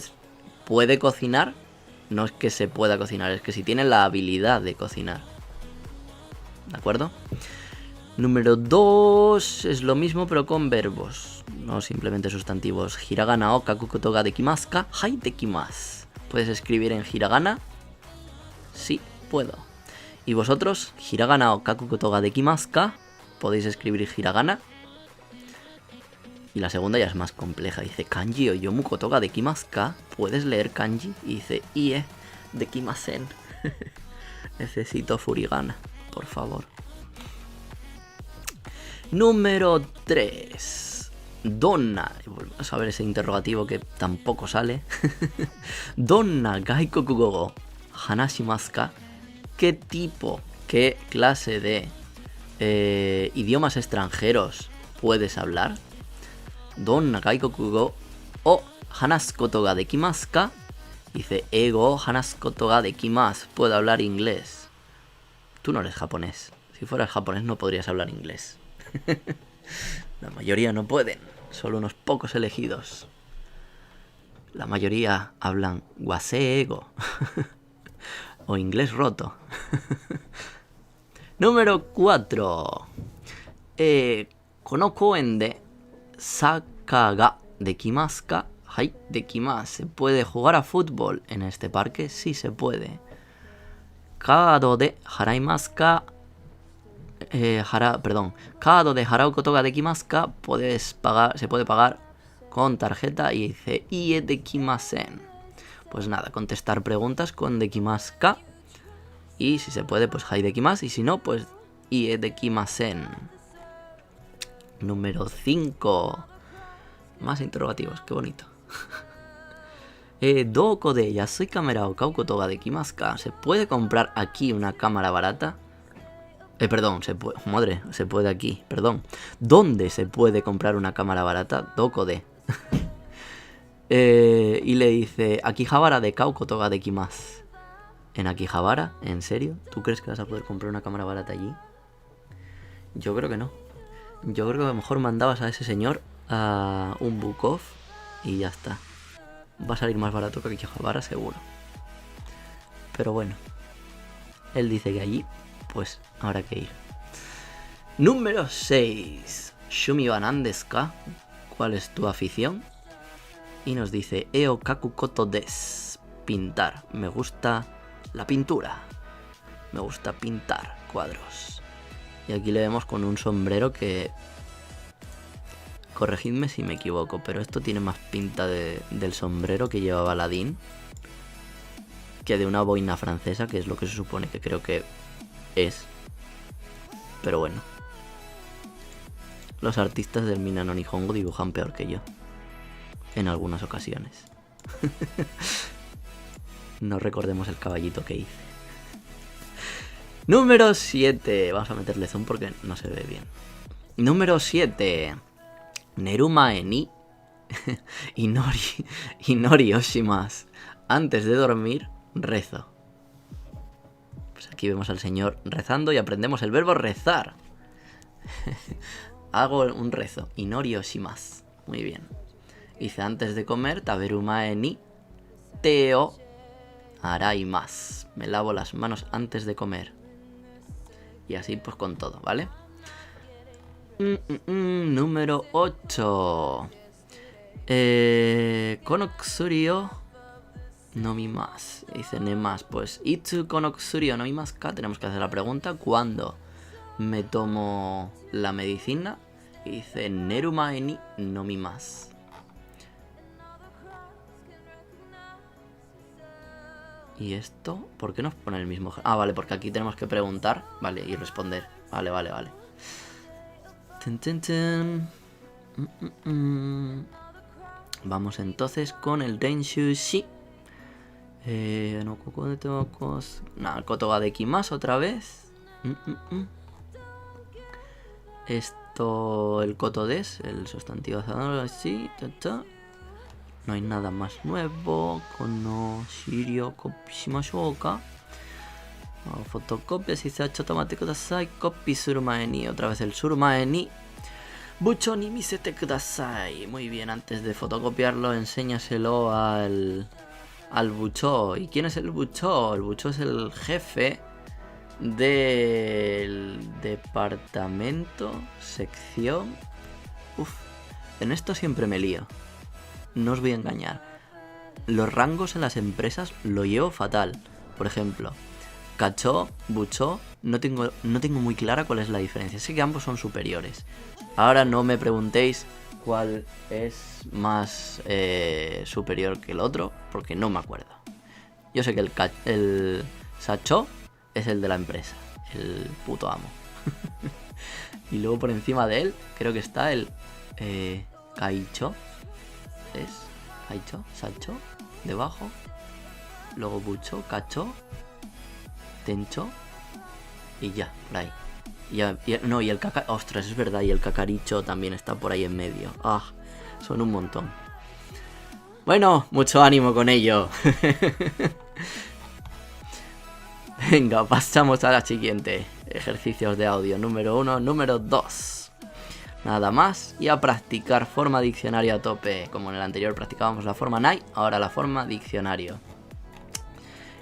Puede cocinar, no es que se pueda cocinar, es que si tiene la habilidad de cocinar, ¿de acuerdo? Número 2 es lo mismo pero con verbos, no simplemente sustantivos. Hiragana o kakukoto ga dekimasu ka? Hai dekimasu. ¿Puedes escribir en hiragana? Sí, puedo. ¿Y vosotros? Hiragana o kakukoto ga dekimasu ka? ¿Podéis escribir hiragana? Y la segunda ya es más compleja. Dice kanji o yomu koto ga dekimasu ka? ¿Puedes leer kanji? Y dice ie dekimasen. Necesito furigana, por favor. Número 3. Donna. Volvemos a ver ese interrogativo que tampoco sale. Donna gaikoku go hanashimasu ka? ¿Qué tipo, qué clase de idiomas extranjeros puedes hablar? Donna gaikoku go o hanasu koto ga dekimasu ka? Dice eigo o hanasu koto ga dekimasu. Puedo hablar inglés. Tú no eres japonés. Si fueras japonés no podrías hablar inglés. La mayoría no pueden, solo unos pocos elegidos. La mayoría hablan waseigo o inglés roto. Número 4. Konoko en de saka ga dekimasu ka? Hai dekimasu. ¿Se puede jugar a fútbol en este parque? Sí se puede. Kado de haraimasu ka? Kado de harau koto ga dekimasu ka? Se puede pagar con tarjeta y dice ie dekimasen. Pues nada, contestar preguntas con dekimasu ka. Y si se puede, pues hai dekimasu. Y si no, pues ie dekimasen. Número 5. Más interrogativos, qué bonito. Doko de yasui kamera o kau koto ga dekimasu ka? ¿Se puede comprar aquí una cámara barata? Perdón, se puede aquí, perdón. ¿Dónde se puede comprar una cámara barata? Doko de. Y le dice, Akihabara de kau koto ga dekimasu. ¿En Akihabara? ¿En serio? ¿Tú crees que vas a poder comprar una cámara barata allí? Yo creo que no. Yo creo que a lo mejor mandabas a ese señor a un book off y ya está. Va a salir más barato que Akihabara seguro. Pero bueno, él dice que allí pues habrá que ir. Número 6. Shumi wa nan desu ka? ¿Cuál es tu afición? Y nos dice Eo kaku koto desu. Pintar. Me gusta la pintura. Me gusta pintar cuadros. Y aquí le vemos con un sombrero que... Corregidme si me equivoco, pero esto tiene más pinta del sombrero que llevaba Aladdin que de una boina francesa, que es lo que se supone que creo que es. Pero bueno. los artistas del Mina no Nihongo dibujan peor que yo. En algunas ocasiones. No recordemos el caballito que hice. Número 7. Vamos a meterle zoom porque no se ve bien. Número 7. Nerumae ni Inori Oshimasu. Antes de dormir, rezo. Pues aquí vemos al señor rezando y aprendemos el verbo rezar. Hago un rezo. Inori Oshimasu. Muy bien. Dice antes de comer, taberumae ni teo araimasu. Me lavo las manos antes de comer. Y así pues con todo, ¿vale? Número 8. Konokusuri o nomimasu. Dice nemas. Pues itsu konokusuri o nomimasu ka. Tenemos que hacer la pregunta. ¿Cuándo me tomo la medicina? Y dice nerumae ni nomimasu. ¿Y esto? ¿Por qué nos pone el mismo? Ah, vale, porque aquí tenemos que preguntar. Vale, y responder. Vale. Vamos entonces con el Renshu Shi. No, el Kotoga de Kimasu otra vez. Esto, el Kotodes, el sustantivo así. No hay nada más nuevo. Kono shirio copy shimashou ka. Fotocopia si se ha hecho tomate kudasai. Copy surumae ni. Otra vez el surumae ni. Bucho ni misete kudasai. Muy bien, antes de fotocopiarlo, enséñaselo al bucho. ¿Y quién es el bucho? El bucho es el jefe del departamento, sección. En esto siempre me lío. No os voy a engañar. Los rangos en las empresas lo llevo fatal. Por ejemplo, Kachó, Buchó, no tengo muy clara cuál es la diferencia. Sé que ambos son superiores. Ahora no me preguntéis cuál es más superior que el otro, porque no me acuerdo. Yo sé que el Sachó es el de la empresa, el puto amo. Y luego por encima de él creo que está el Kaicho. Es Kaicho, Sacho, debajo. Luego Bucho, Kacho, Tencho. Y ya, por ahí. Y el Kakaricho. Ostras, es verdad. Y el Kakaricho también está por ahí en medio. Son un montón. Bueno, mucho ánimo con ello. Venga, pasamos a la siguiente. Ejercicios de audio número 1, número 2. Nada más, y a practicar forma diccionario a tope. Como en el anterior practicábamos la forma nai, ahora la forma diccionario.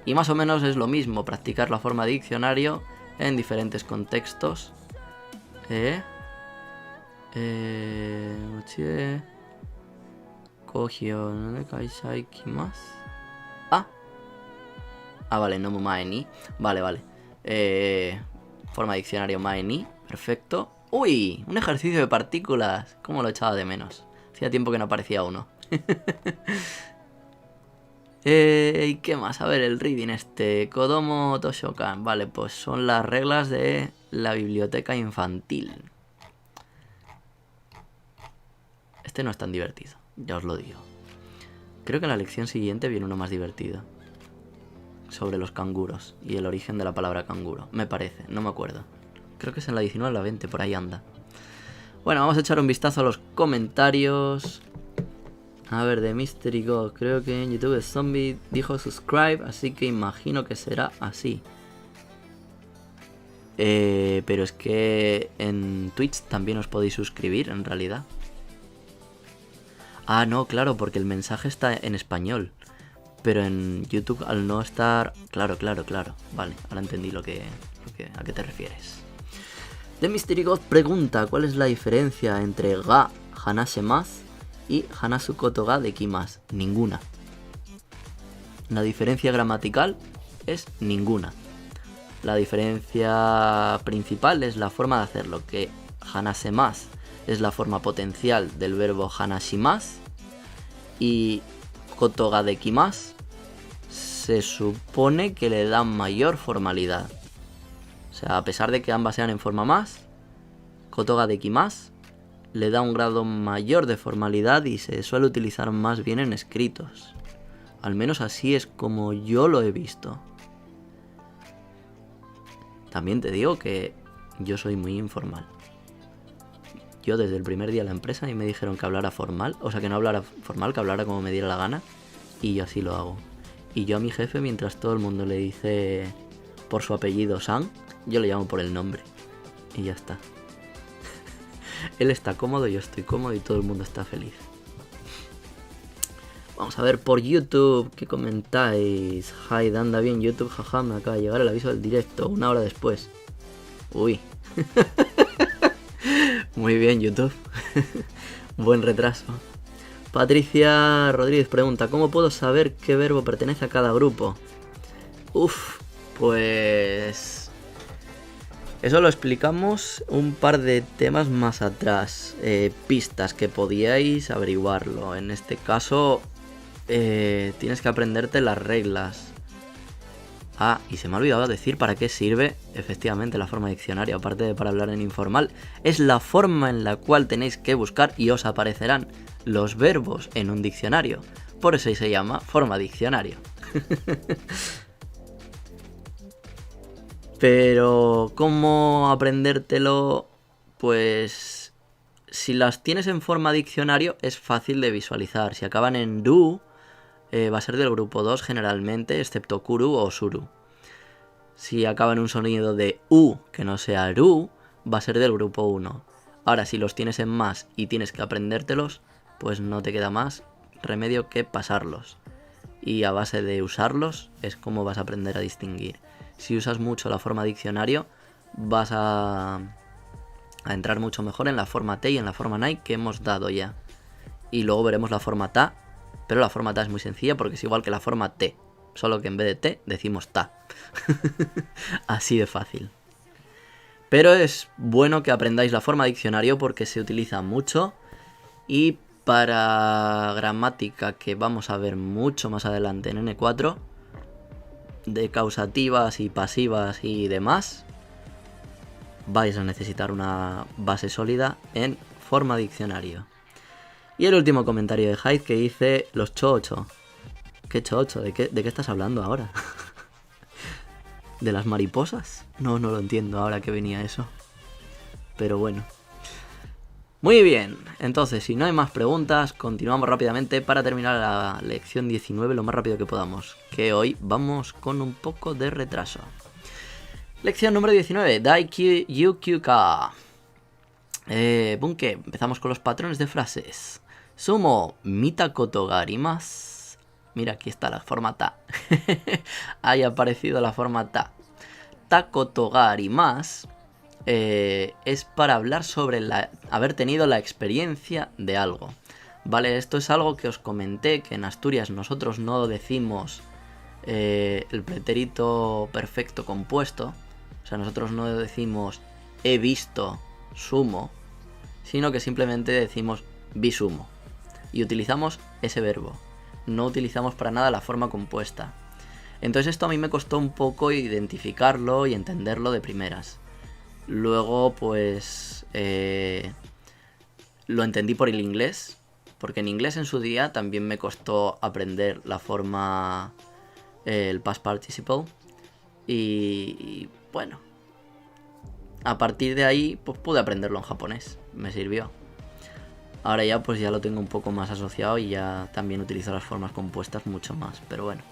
Y más o menos es lo mismo, practicar la forma diccionario en diferentes contextos. Kogyo no kaisha ikimasu. Vale, no mae ni. Vale. Forma diccionario mae ni, perfecto. ¡Uy! Un ejercicio de partículas. ¿Cómo lo echaba de menos? Hacía tiempo que no aparecía uno. ¿Y qué más? A ver, el reading Kodomo Toshokan. Vale, pues son las reglas de la biblioteca infantil. Este no es tan divertido, ya os lo digo. Creo que en la lección siguiente viene uno más divertido. Sobre los canguros y el origen de la palabra canguro. Me parece, no me acuerdo. Creo que es en la 19 o la 20, por ahí anda. Bueno, vamos a echar un vistazo a los comentarios. A ver, de Mystery God. Creo que en YouTube Zombie dijo subscribe, así que imagino que será así. Pero es que en Twitch también os podéis suscribir, en realidad. No, claro, porque el mensaje está en español. Pero en YouTube, al no estar... Claro. Vale, ahora entendí a qué te refieres. The Mystery God pregunta ¿cuál es la diferencia entre ga hanasemasu y hanasu koto ga dekimasu? Ninguna. La diferencia gramatical es ninguna. La diferencia principal es la forma de hacerlo, que hanasemasu es la forma potencial del verbo hanashimasu y koto ga dekimasu se supone que le dan mayor formalidad. O sea, a pesar de que ambas sean en forma más, koto ga dekimasu le da un grado mayor de formalidad y se suele utilizar más bien en escritos. Al menos así es como yo lo he visto. También te digo que yo soy muy informal. Yo desde el primer día de la empresa y me dijeron que hablara formal, o sea que no hablara formal, que hablara como me diera la gana, y yo así lo hago. Y yo a mi jefe, mientras todo el mundo le dice por su apellido San, yo le llamo por el nombre. Y ya está. Él está cómodo, yo estoy cómodo y todo el mundo está feliz. Vamos a ver por YouTube, ¿qué comentáis? Hyde, anda bien YouTube, jaja, me acaba de llegar el aviso del directo, 1 hora después. Uy. Muy bien, YouTube. Buen retraso. Patricia Rodríguez pregunta, ¿cómo puedo saber qué verbo pertenece a cada grupo? Pues... eso lo explicamos un par de temas más atrás. Pistas que podíais averiguarlo. En este caso, tienes que aprenderte las reglas. Ah, y se me ha olvidado decir para qué sirve efectivamente la forma diccionario, aparte de para hablar en informal. Es la forma en la cual tenéis que buscar y os aparecerán los verbos en un diccionario. Por eso se llama forma diccionario. Pero, ¿cómo aprendértelo? Pues, si las tienes en forma diccionario es fácil de visualizar. Si acaban en du, va a ser del grupo 2 generalmente, excepto kuru o suru. Si acaba en un sonido de u que no sea ru, va a ser del grupo 1. Ahora, si los tienes en más y tienes que aprendértelos, pues no te queda más remedio que pasarlos. Y a base de usarlos es como vas a aprender a distinguir. Si usas mucho la forma diccionario, vas a entrar mucho mejor en la forma T y en la forma NAI que hemos dado ya. Y luego veremos la forma TA, pero la forma TA es muy sencilla porque es igual que la forma T, solo que en vez de T decimos TA. Así de fácil. Pero es bueno que aprendáis la forma diccionario porque se utiliza mucho y para gramática, que vamos a ver mucho más adelante en N4, de causativas y pasivas y demás, vais a necesitar una base sólida en forma diccionario. Y el último comentario de Hyde que dice los chocho. ¿Qué chocho? ¿De qué estás hablando ahora? ¿De las mariposas? No lo entiendo ahora que venía eso. Pero bueno. Muy bien, entonces si no hay más preguntas, continuamos rápidamente para terminar la lección 19 lo más rápido que podamos. Que hoy vamos con un poco de retraso. Lección número 19, Daikyu Yukyuka. Bunke, empezamos con los patrones de frases. Sumo, mita koto ga arimasu. Mira, aquí está la forma ta. Ahí ha aparecido la forma ta. Ta koto ga arimasu es para hablar sobre haber tenido la experiencia de algo. Vale, esto es algo que os comenté, que en Asturias nosotros no decimos el pretérito perfecto compuesto. O sea, nosotros no decimos he visto sumo, sino que simplemente decimos vi sumo. Y utilizamos ese verbo. No utilizamos para nada la forma compuesta. Entonces esto a mí me costó un poco identificarlo y entenderlo de primeras. Luego pues lo entendí por el inglés, porque en inglés en su día también me costó aprender la forma, el past participle. Y bueno, a partir de ahí pues pude aprenderlo en japonés, me sirvió. Ahora ya pues ya lo tengo un poco más asociado y ya también utilizo las formas compuestas mucho más, pero bueno.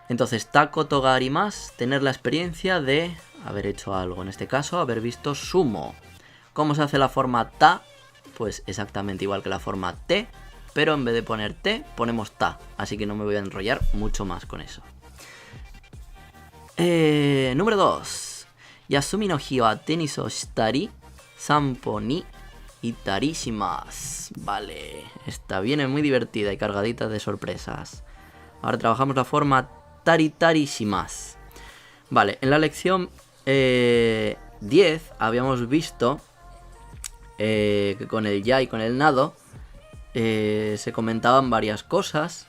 Entonces, ta koto ga arimasu, tener la experiencia de haber hecho algo. En este caso, haber visto sumo. ¿Cómo se hace la forma ta? Pues exactamente igual que la forma te, pero en vez de poner te, ponemos ta. Así que no me voy a enrollar mucho más con eso. Número 2. Yasumi no hi wa tenis o shitari, sanpo ni itari shimasu. Vale, esta viene muy divertida y cargadita de sorpresas. Ahora trabajamos la forma tari tari shimasu. Vale, en la lección 10 habíamos visto que con el ya y con el nado se comentaban varias cosas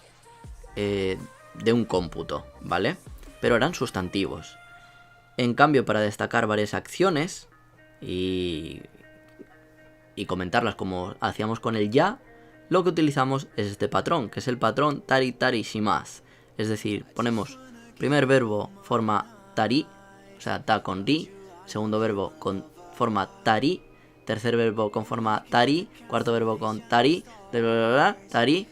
de un cómputo, ¿vale? Pero eran sustantivos. En cambio, para destacar varias acciones y y comentarlas como hacíamos con el ya, lo que utilizamos es este patrón, que es el patrón tari tari shimasu. Es decir, ponemos primer verbo forma tari, o sea, ta con ri, segundo verbo con forma tari, tercer verbo con forma tari, cuarto verbo con tari, tari,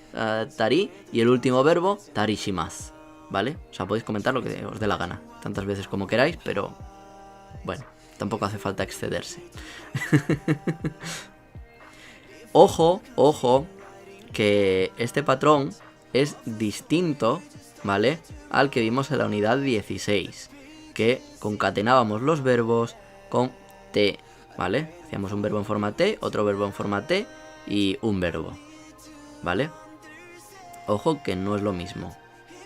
tari, y el último verbo tari shimasu, ¿vale? O sea, podéis comentar lo que os dé la gana, tantas veces como queráis, pero bueno, tampoco hace falta excederse. Ojo, ojo, que este patrón es distinto, ¿vale?, al que vimos en la unidad 16, que concatenábamos los verbos con T, ¿vale? Hacíamos un verbo en forma T, otro verbo en forma T y un verbo, ¿vale? Ojo que no es lo mismo,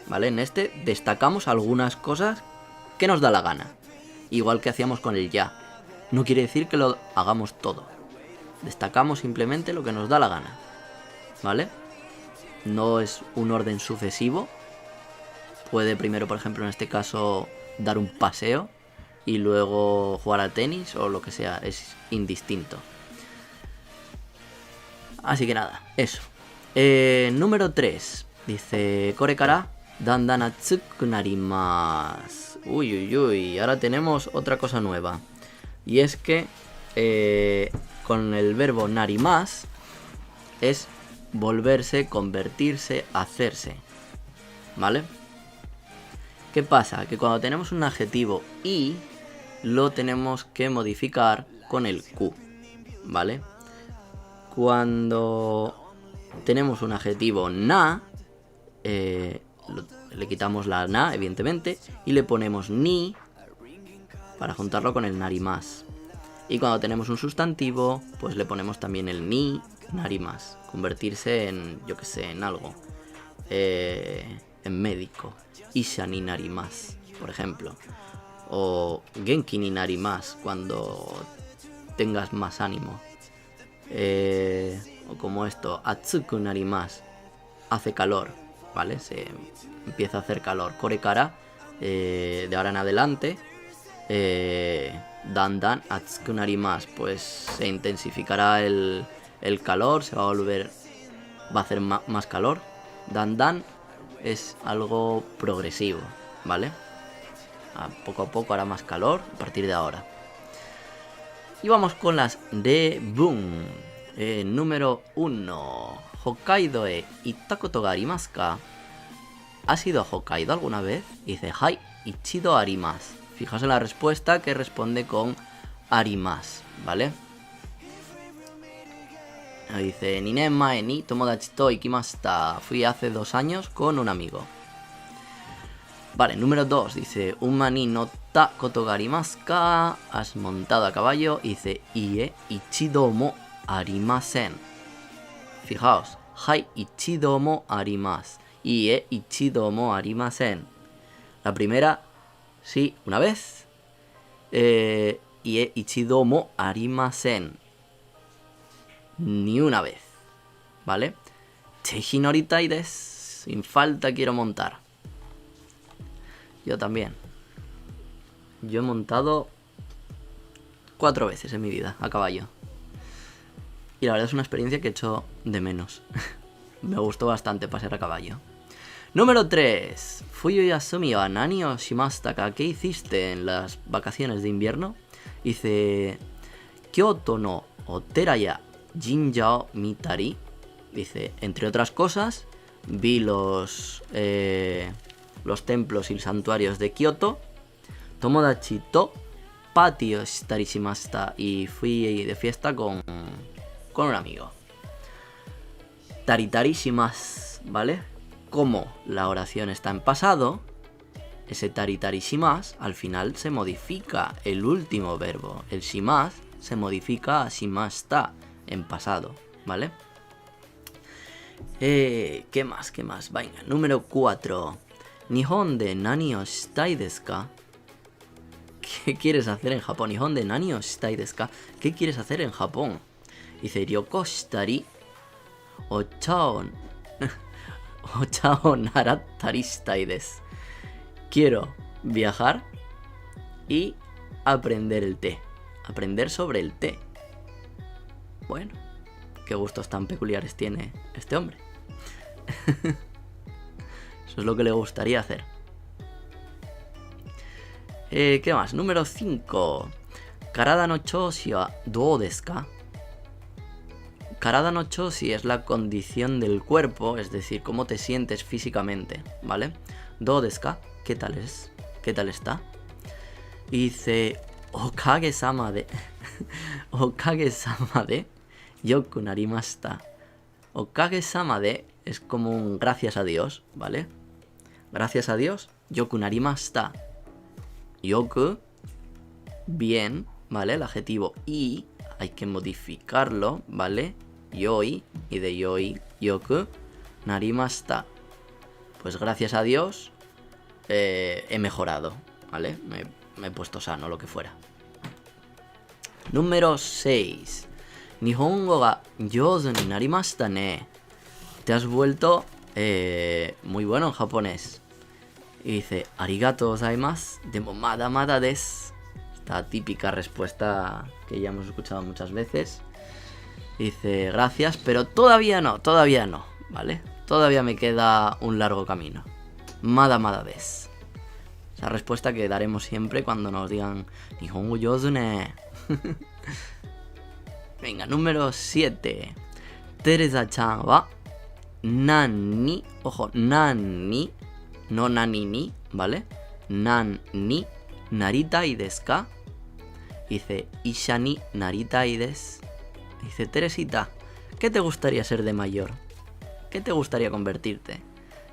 ¿vale? En este destacamos algunas cosas que nos da la gana, igual que hacíamos con el ya. No quiere decir que lo hagamos todo, destacamos simplemente lo que nos da la gana, ¿vale? No es un orden sucesivo. Puede primero, por ejemplo, en este caso, dar un paseo y luego jugar al tenis o lo que sea, es indistinto. Así que nada, eso. Número 3. Dice, Korekara dandan atsuku narimasu. Uy, uy, uy. Ahora tenemos otra cosa nueva. Y es que con el verbo narimasu es volverse, convertirse, hacerse, ¿vale? ¿Qué pasa? Que cuando tenemos un adjetivo y lo tenemos que modificar con el Q, ¿vale? Cuando tenemos un adjetivo na, le quitamos la na, evidentemente, y le ponemos ni para juntarlo con el narimas. Y cuando tenemos un sustantivo, pues le ponemos también el ni, narimas. Convertirse en, yo que sé, en algo. En médico. Isha ni narimas, por ejemplo. O genki ni narimas, cuando tengas más ánimo. O como esto, atsuku narimas, hace calor, ¿vale? Se empieza a hacer calor. Korekara, de ahora en adelante. Dan atsuku narimas, pues se intensificará el calor, se va a volver, va a hacer más calor. Dan es algo progresivo, ¿vale? Poco a poco hará más calor a partir de ahora. Y vamos con las de Boom. Número 1. Hokkaido e itta koto ga arimasu ka? ¿Has ido a Hokkaido alguna vez? Dice, hai, ichido arimasu. Fijaos en la respuesta que responde con arimasu, ¿vale? Dice, Ninen mae ni tomodachi to ikimashita. Fui hace 2 años con un amigo. Vale, número 2. Dice, Uma ni notta koto ga arimasu ka? ¿Has montado a caballo? Dice, Ie ichido mo arimasen. Fijaos, hai ichido mo arimasu. Ie ichido mo arimasen. La primera, sí, una vez. Ie ichido mo arimasen. Ni una vez, ¿vale? Teiji noritai desu. Sin falta quiero montar. Yo también. Yo he montado 4 veces en mi vida a caballo. Y la verdad es una experiencia que he hecho de menos. Me gustó bastante pasear a caballo. Número 3. Fuyo yasumi wa nani o shimashita ka? ¿Qué hiciste en las vacaciones de invierno? Dice, Kyoto no otera ya jinja o mitari. Dice, entre otras cosas, vi los templos y santuarios de Kioto. Tomodachi to patio shitari shimashita. Y fui de fiesta con un amigo. Taritari shimasu, ¿vale? Como la oración está en pasado, ese taritari shimasu al final se modifica el último verbo. El shimasu se modifica a shimashita en pasado, ¿vale? ¿Qué más? ¿Qué más? Venga, número 4. Nihon de nani o shitai desu ka? ¿Qué quieres hacer en Japón? Nihon de nani o shitai desu ka? ¿Qué quieres hacer en Japón? Dice, ryoko shitari ocha o narattari shitai desu. Quiero viajar y aprender el té. Aprender sobre el té. Bueno, qué gustos tan peculiares tiene este hombre. Eso es lo que le gustaría hacer. ¿Qué más? Número 5. Karada no choushi wa dou desu ka? Karada no choushi es la condición del cuerpo, es decir, cómo te sientes físicamente, ¿vale? Dou desu ka? ¿Qué tal es? ¿Qué tal está? Y dice, okage-sama de okage-sama de yoku narimashita. Okage-sama de es como un gracias a Dios, ¿vale? Gracias a Dios, yoku narimashita. Yoku, bien, ¿vale? El adjetivo y hay que modificarlo, ¿vale? Yoi, y de yoi, yoku, narimashita. Pues gracias a Dios he mejorado, ¿vale? Me he puesto sano, lo que fuera. Número 6. Nihongo ga jouzu ni narimashita ne. Te has vuelto muy bueno en japonés. Y dice, arigatou gozaimasu, demo mada mada desu. Esta típica respuesta que ya hemos escuchado muchas veces. Dice, gracias, pero todavía no, ¿vale? Todavía me queda un largo camino. Mada mada desu. Esa respuesta que daremos siempre cuando nos digan Nihongo jouzu ne. Venga, número 7. Teresa-chan wa nani, ojo, nani, no nani ni, ¿vale? Nani naritai desu ka? Dice, isha ni naritai desu. Dice, Teresita, ¿qué te gustaría ser de mayor? ¿Qué te gustaría convertirte?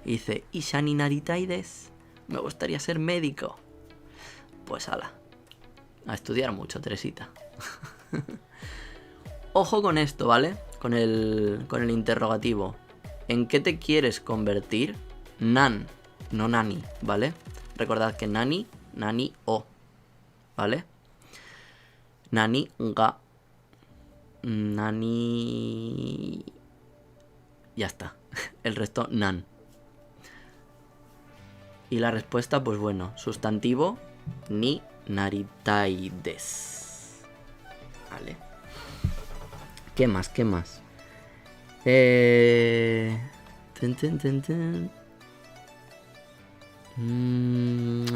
Dice, isha ni naritai desu. Me gustaría ser médico. Pues ala, a estudiar mucho, Teresita. Ojo con esto, ¿vale? Con el interrogativo. ¿En qué te quieres convertir? Nan, no nani, ¿vale? Recordad que nani, nani o, ¿vale? Nani ga. Nani. Ya está. El resto, nan. Y la respuesta, pues bueno, sustantivo, ni naritai desu. Vale. ¿Qué más? ¿Qué más?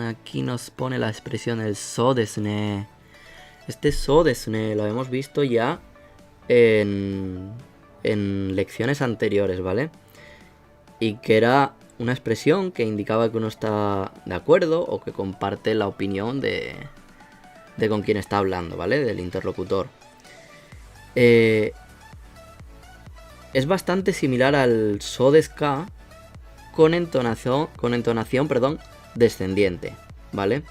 Aquí nos pone la expresión el so desu ne. Este so desu ne lo hemos visto ya en lecciones anteriores, ¿vale? Y que era una expresión que indicaba que uno está de acuerdo o que comparte la opinión de con quien está hablando, ¿vale? Del interlocutor. Es bastante similar al so desu ka con entonación, descendiente, ¿vale?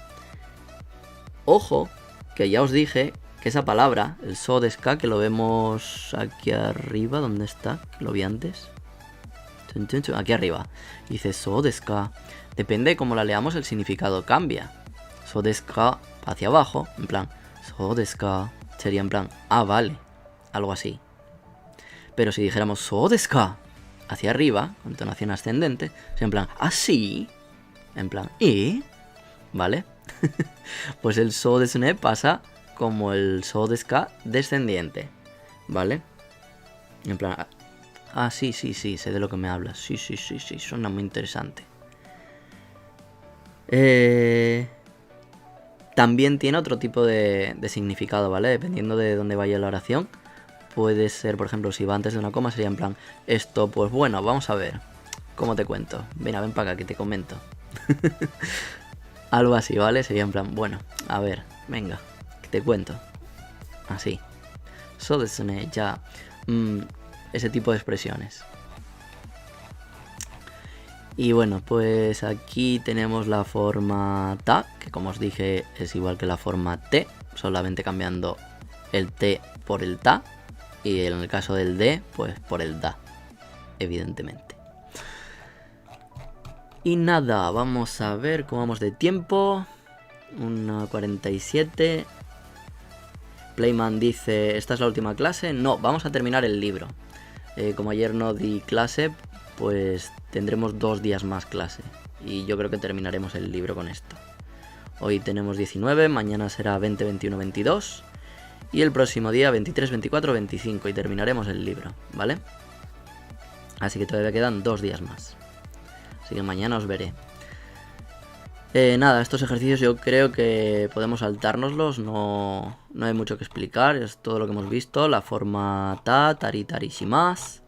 Ojo, que ya os dije que esa palabra, el so desu ka, que lo vemos aquí arriba, ¿dónde está? Lo vi antes. Aquí arriba. Dice so desu ka. Depende de cómo la leamos, el significado cambia. So desu ka hacia abajo, en plan, so desu ka sería en plan, ah, vale, algo así. Pero si dijéramos so desu ka hacia arriba, con entonación ascendente, sería en plan, ah, sí, en plan, ¿vale? Pues el so desu ne pasa como el so desu ka descendiente, ¿vale? En plan, ah, sí, sé de lo que me hablas. Sí, suena muy interesante. También tiene otro tipo de significado, ¿vale? Dependiendo de dónde vaya la oración. Puede ser, por ejemplo, si va antes de una coma, sería en plan, esto, pues bueno, vamos a ver. ¿Cómo te cuento? Ven para acá que te comento. Algo así, ¿vale? Sería en plan, bueno, a ver, venga, que te cuento. Así. So desu ne, ya. Ese tipo de expresiones. Y bueno, pues aquí tenemos la forma ta, que como os dije es igual que la forma te, solamente cambiando el te por el ta, y en el caso del de, pues por el da, evidentemente. Y nada, vamos a ver cómo vamos de tiempo. 1:47. Playman dice, ¿esta es la última clase? No, vamos a terminar el libro. Como ayer no di clase, pues tendremos 2 días más clase. Y yo creo que terminaremos el libro con esto. Hoy tenemos 19, mañana será 20, 21, 22. Y el próximo día 23, 24, 25 y terminaremos el libro, ¿vale? Así que todavía quedan 2 días más. Así que mañana os veré. Nada, estos ejercicios yo creo que podemos saltárnoslos, no hay mucho que explicar, es todo lo que hemos visto, la forma ta, tari, tari, shimas.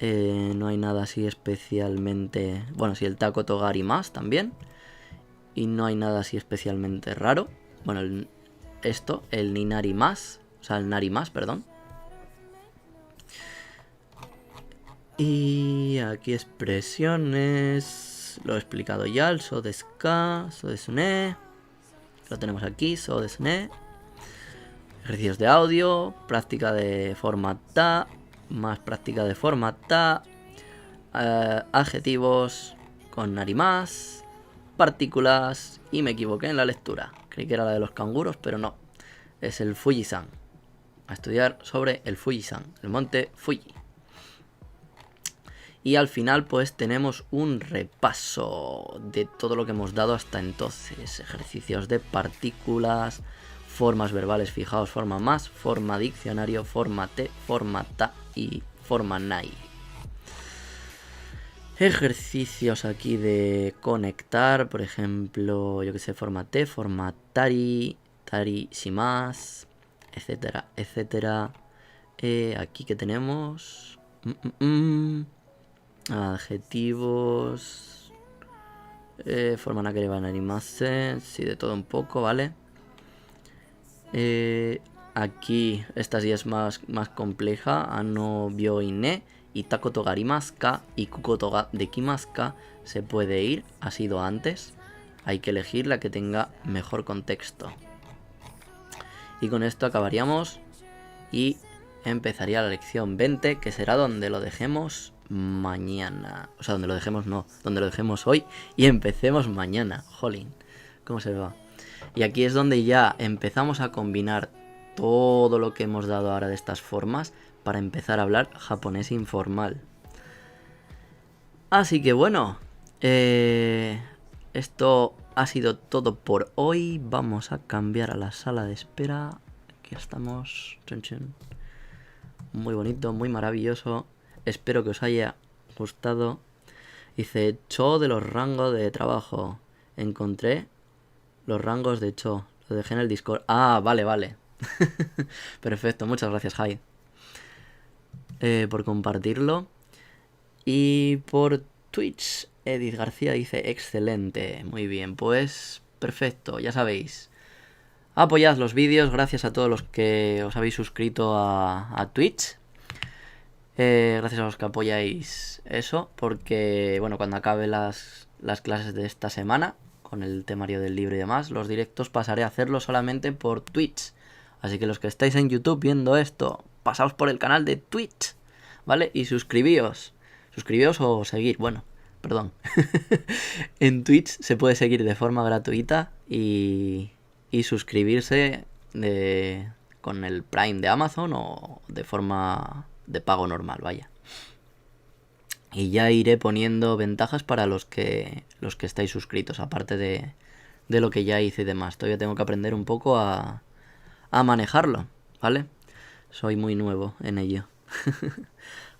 No hay nada así especialmente... Bueno, sí, el taco, togari más también. Y no hay nada así especialmente raro. Bueno, el ninari más, o sea, el nari más, perdón. Y aquí expresiones... Lo he explicado ya, el so de ska, so de sune. Lo tenemos aquí, so de sune. Ejercicios de audio, práctica de forma ta, más práctica de forma ta. Adjetivos con nari más, partículas, y me equivoqué en la lectura. Creí que era la de los canguros, pero no. Es el Fujisan. A estudiar sobre el Fujisan, el monte Fuji. Y al final pues tenemos un repaso de todo lo que hemos dado hasta entonces. Ejercicios de partículas, formas verbales, fijaos, forma más, forma diccionario, forma te, forma ta y forma nai. Ejercicios aquí de conectar, por ejemplo, yo que sé, forma te, forma tari, tari shimas, etcétera, etcétera. Aquí que tenemos... Adjetivos. Forma nakere wa narimase. Sí, de todo un poco, ¿vale? Aquí, esta sí es más compleja. Ano bio ine. Y tako togarimasu ka. Y kuko toga dekimasu ka. Se puede ir. Ha sido antes. Hay que elegir la que tenga mejor contexto. Y con esto acabaríamos. Y empezaría la lección 20. Que será donde lo dejemos mañana. O sea, donde lo dejemos no. Donde lo dejemos hoy. Y empecemos mañana. Jolín. ¿Cómo se va? Y aquí es donde ya empezamos a combinar todo lo que hemos dado ahora de estas formas para empezar a hablar japonés informal. Así que bueno, esto ha sido todo por hoy. Vamos a cambiar a la sala de espera. Aquí estamos. Chun, chun. Muy bonito, muy maravilloso. Espero que os haya gustado. Dice, Cho de los rangos de trabajo. Encontré los rangos de Cho. Lo dejé en el Discord. Ah, vale. Perfecto, muchas gracias, Jai. Por compartirlo. Y por Twitch, Edith García dice, excelente. Muy bien, pues perfecto, ya sabéis. Apoyad los vídeos, gracias a todos los que os habéis suscrito a Twitch. Gracias a los que apoyáis eso, porque bueno, cuando acabe las clases de esta semana, con el temario del libro y demás, los directos pasaré a hacerlos solamente por Twitch. Así que los que estáis en YouTube viendo esto, pasaos por el canal de Twitch, ¿vale? Y suscribíos. Suscribíos o seguir, bueno, perdón. En Twitch se puede seguir de forma gratuita y suscribirse con el Prime de Amazon o de forma de pago normal, vaya. Y ya iré poniendo ventajas para los que estáis suscritos, aparte de lo que ya hice y demás. Todavía tengo que aprender un poco a manejarlo, ¿vale? Soy muy nuevo en ello.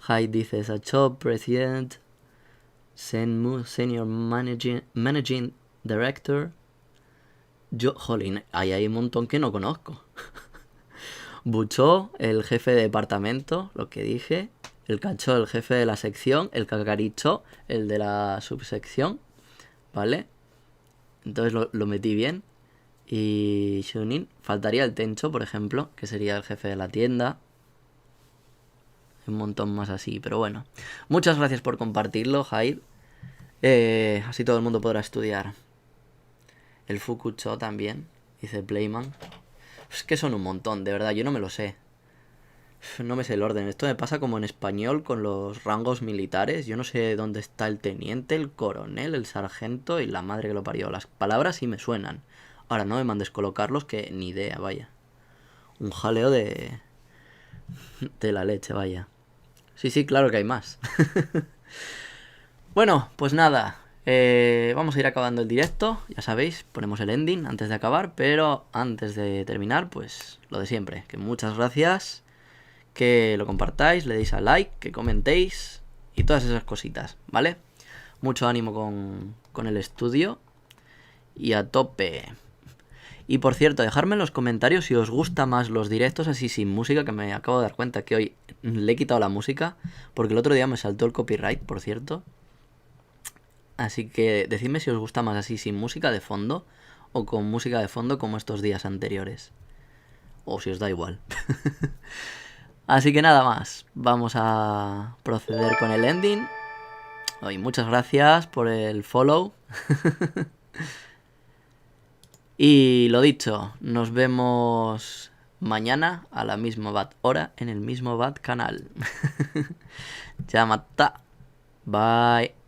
Hyde dice, Sacho, President, Senmu, Senior Managing Director. Yo, jolín, ahí hay un montón que no conozco. Bucho, el jefe de departamento, lo que dije. El Cacho, el jefe de la sección. El Cacaricho, el de la subsección. ¿Vale? Entonces lo metí bien. Y Shunin, faltaría el Tencho, por ejemplo, que sería el jefe de la tienda. Un montón más así, pero bueno. Muchas gracias por compartirlo, Hyde. Así todo el mundo podrá estudiar. El Fukucho también, dice Playman. Es que son un montón, de verdad, yo no me lo sé. No me sé el orden. Esto me pasa como en español con los rangos militares. Yo no sé dónde está el teniente, el coronel, el sargento y la madre que lo parió. Las palabras sí me suenan. Ahora no me mandes colocarlos, que ni idea, vaya. Un jaleo de la leche, vaya. Sí, claro que hay más. Bueno, pues nada. Vamos a ir acabando el directo, ya sabéis, ponemos el ending antes de acabar, pero antes de terminar, pues lo de siempre, que muchas gracias, que lo compartáis, le deis a like, que comentéis y todas esas cositas, ¿vale? Mucho ánimo con el estudio y a tope. Y por cierto, dejadme en los comentarios si os gusta más los directos así sin música, que me acabo de dar cuenta que hoy le he quitado la música, porque el otro día me saltó el copyright, por cierto. Así que decidme si os gusta más así sin música de fondo o con música de fondo como estos días anteriores. O si os da igual. Así que nada más, vamos a proceder con el ending. Y muchas gracias por el follow. Y lo dicho, nos vemos mañana a la misma bat hora en el mismo bat canal. Ya mata. Bye.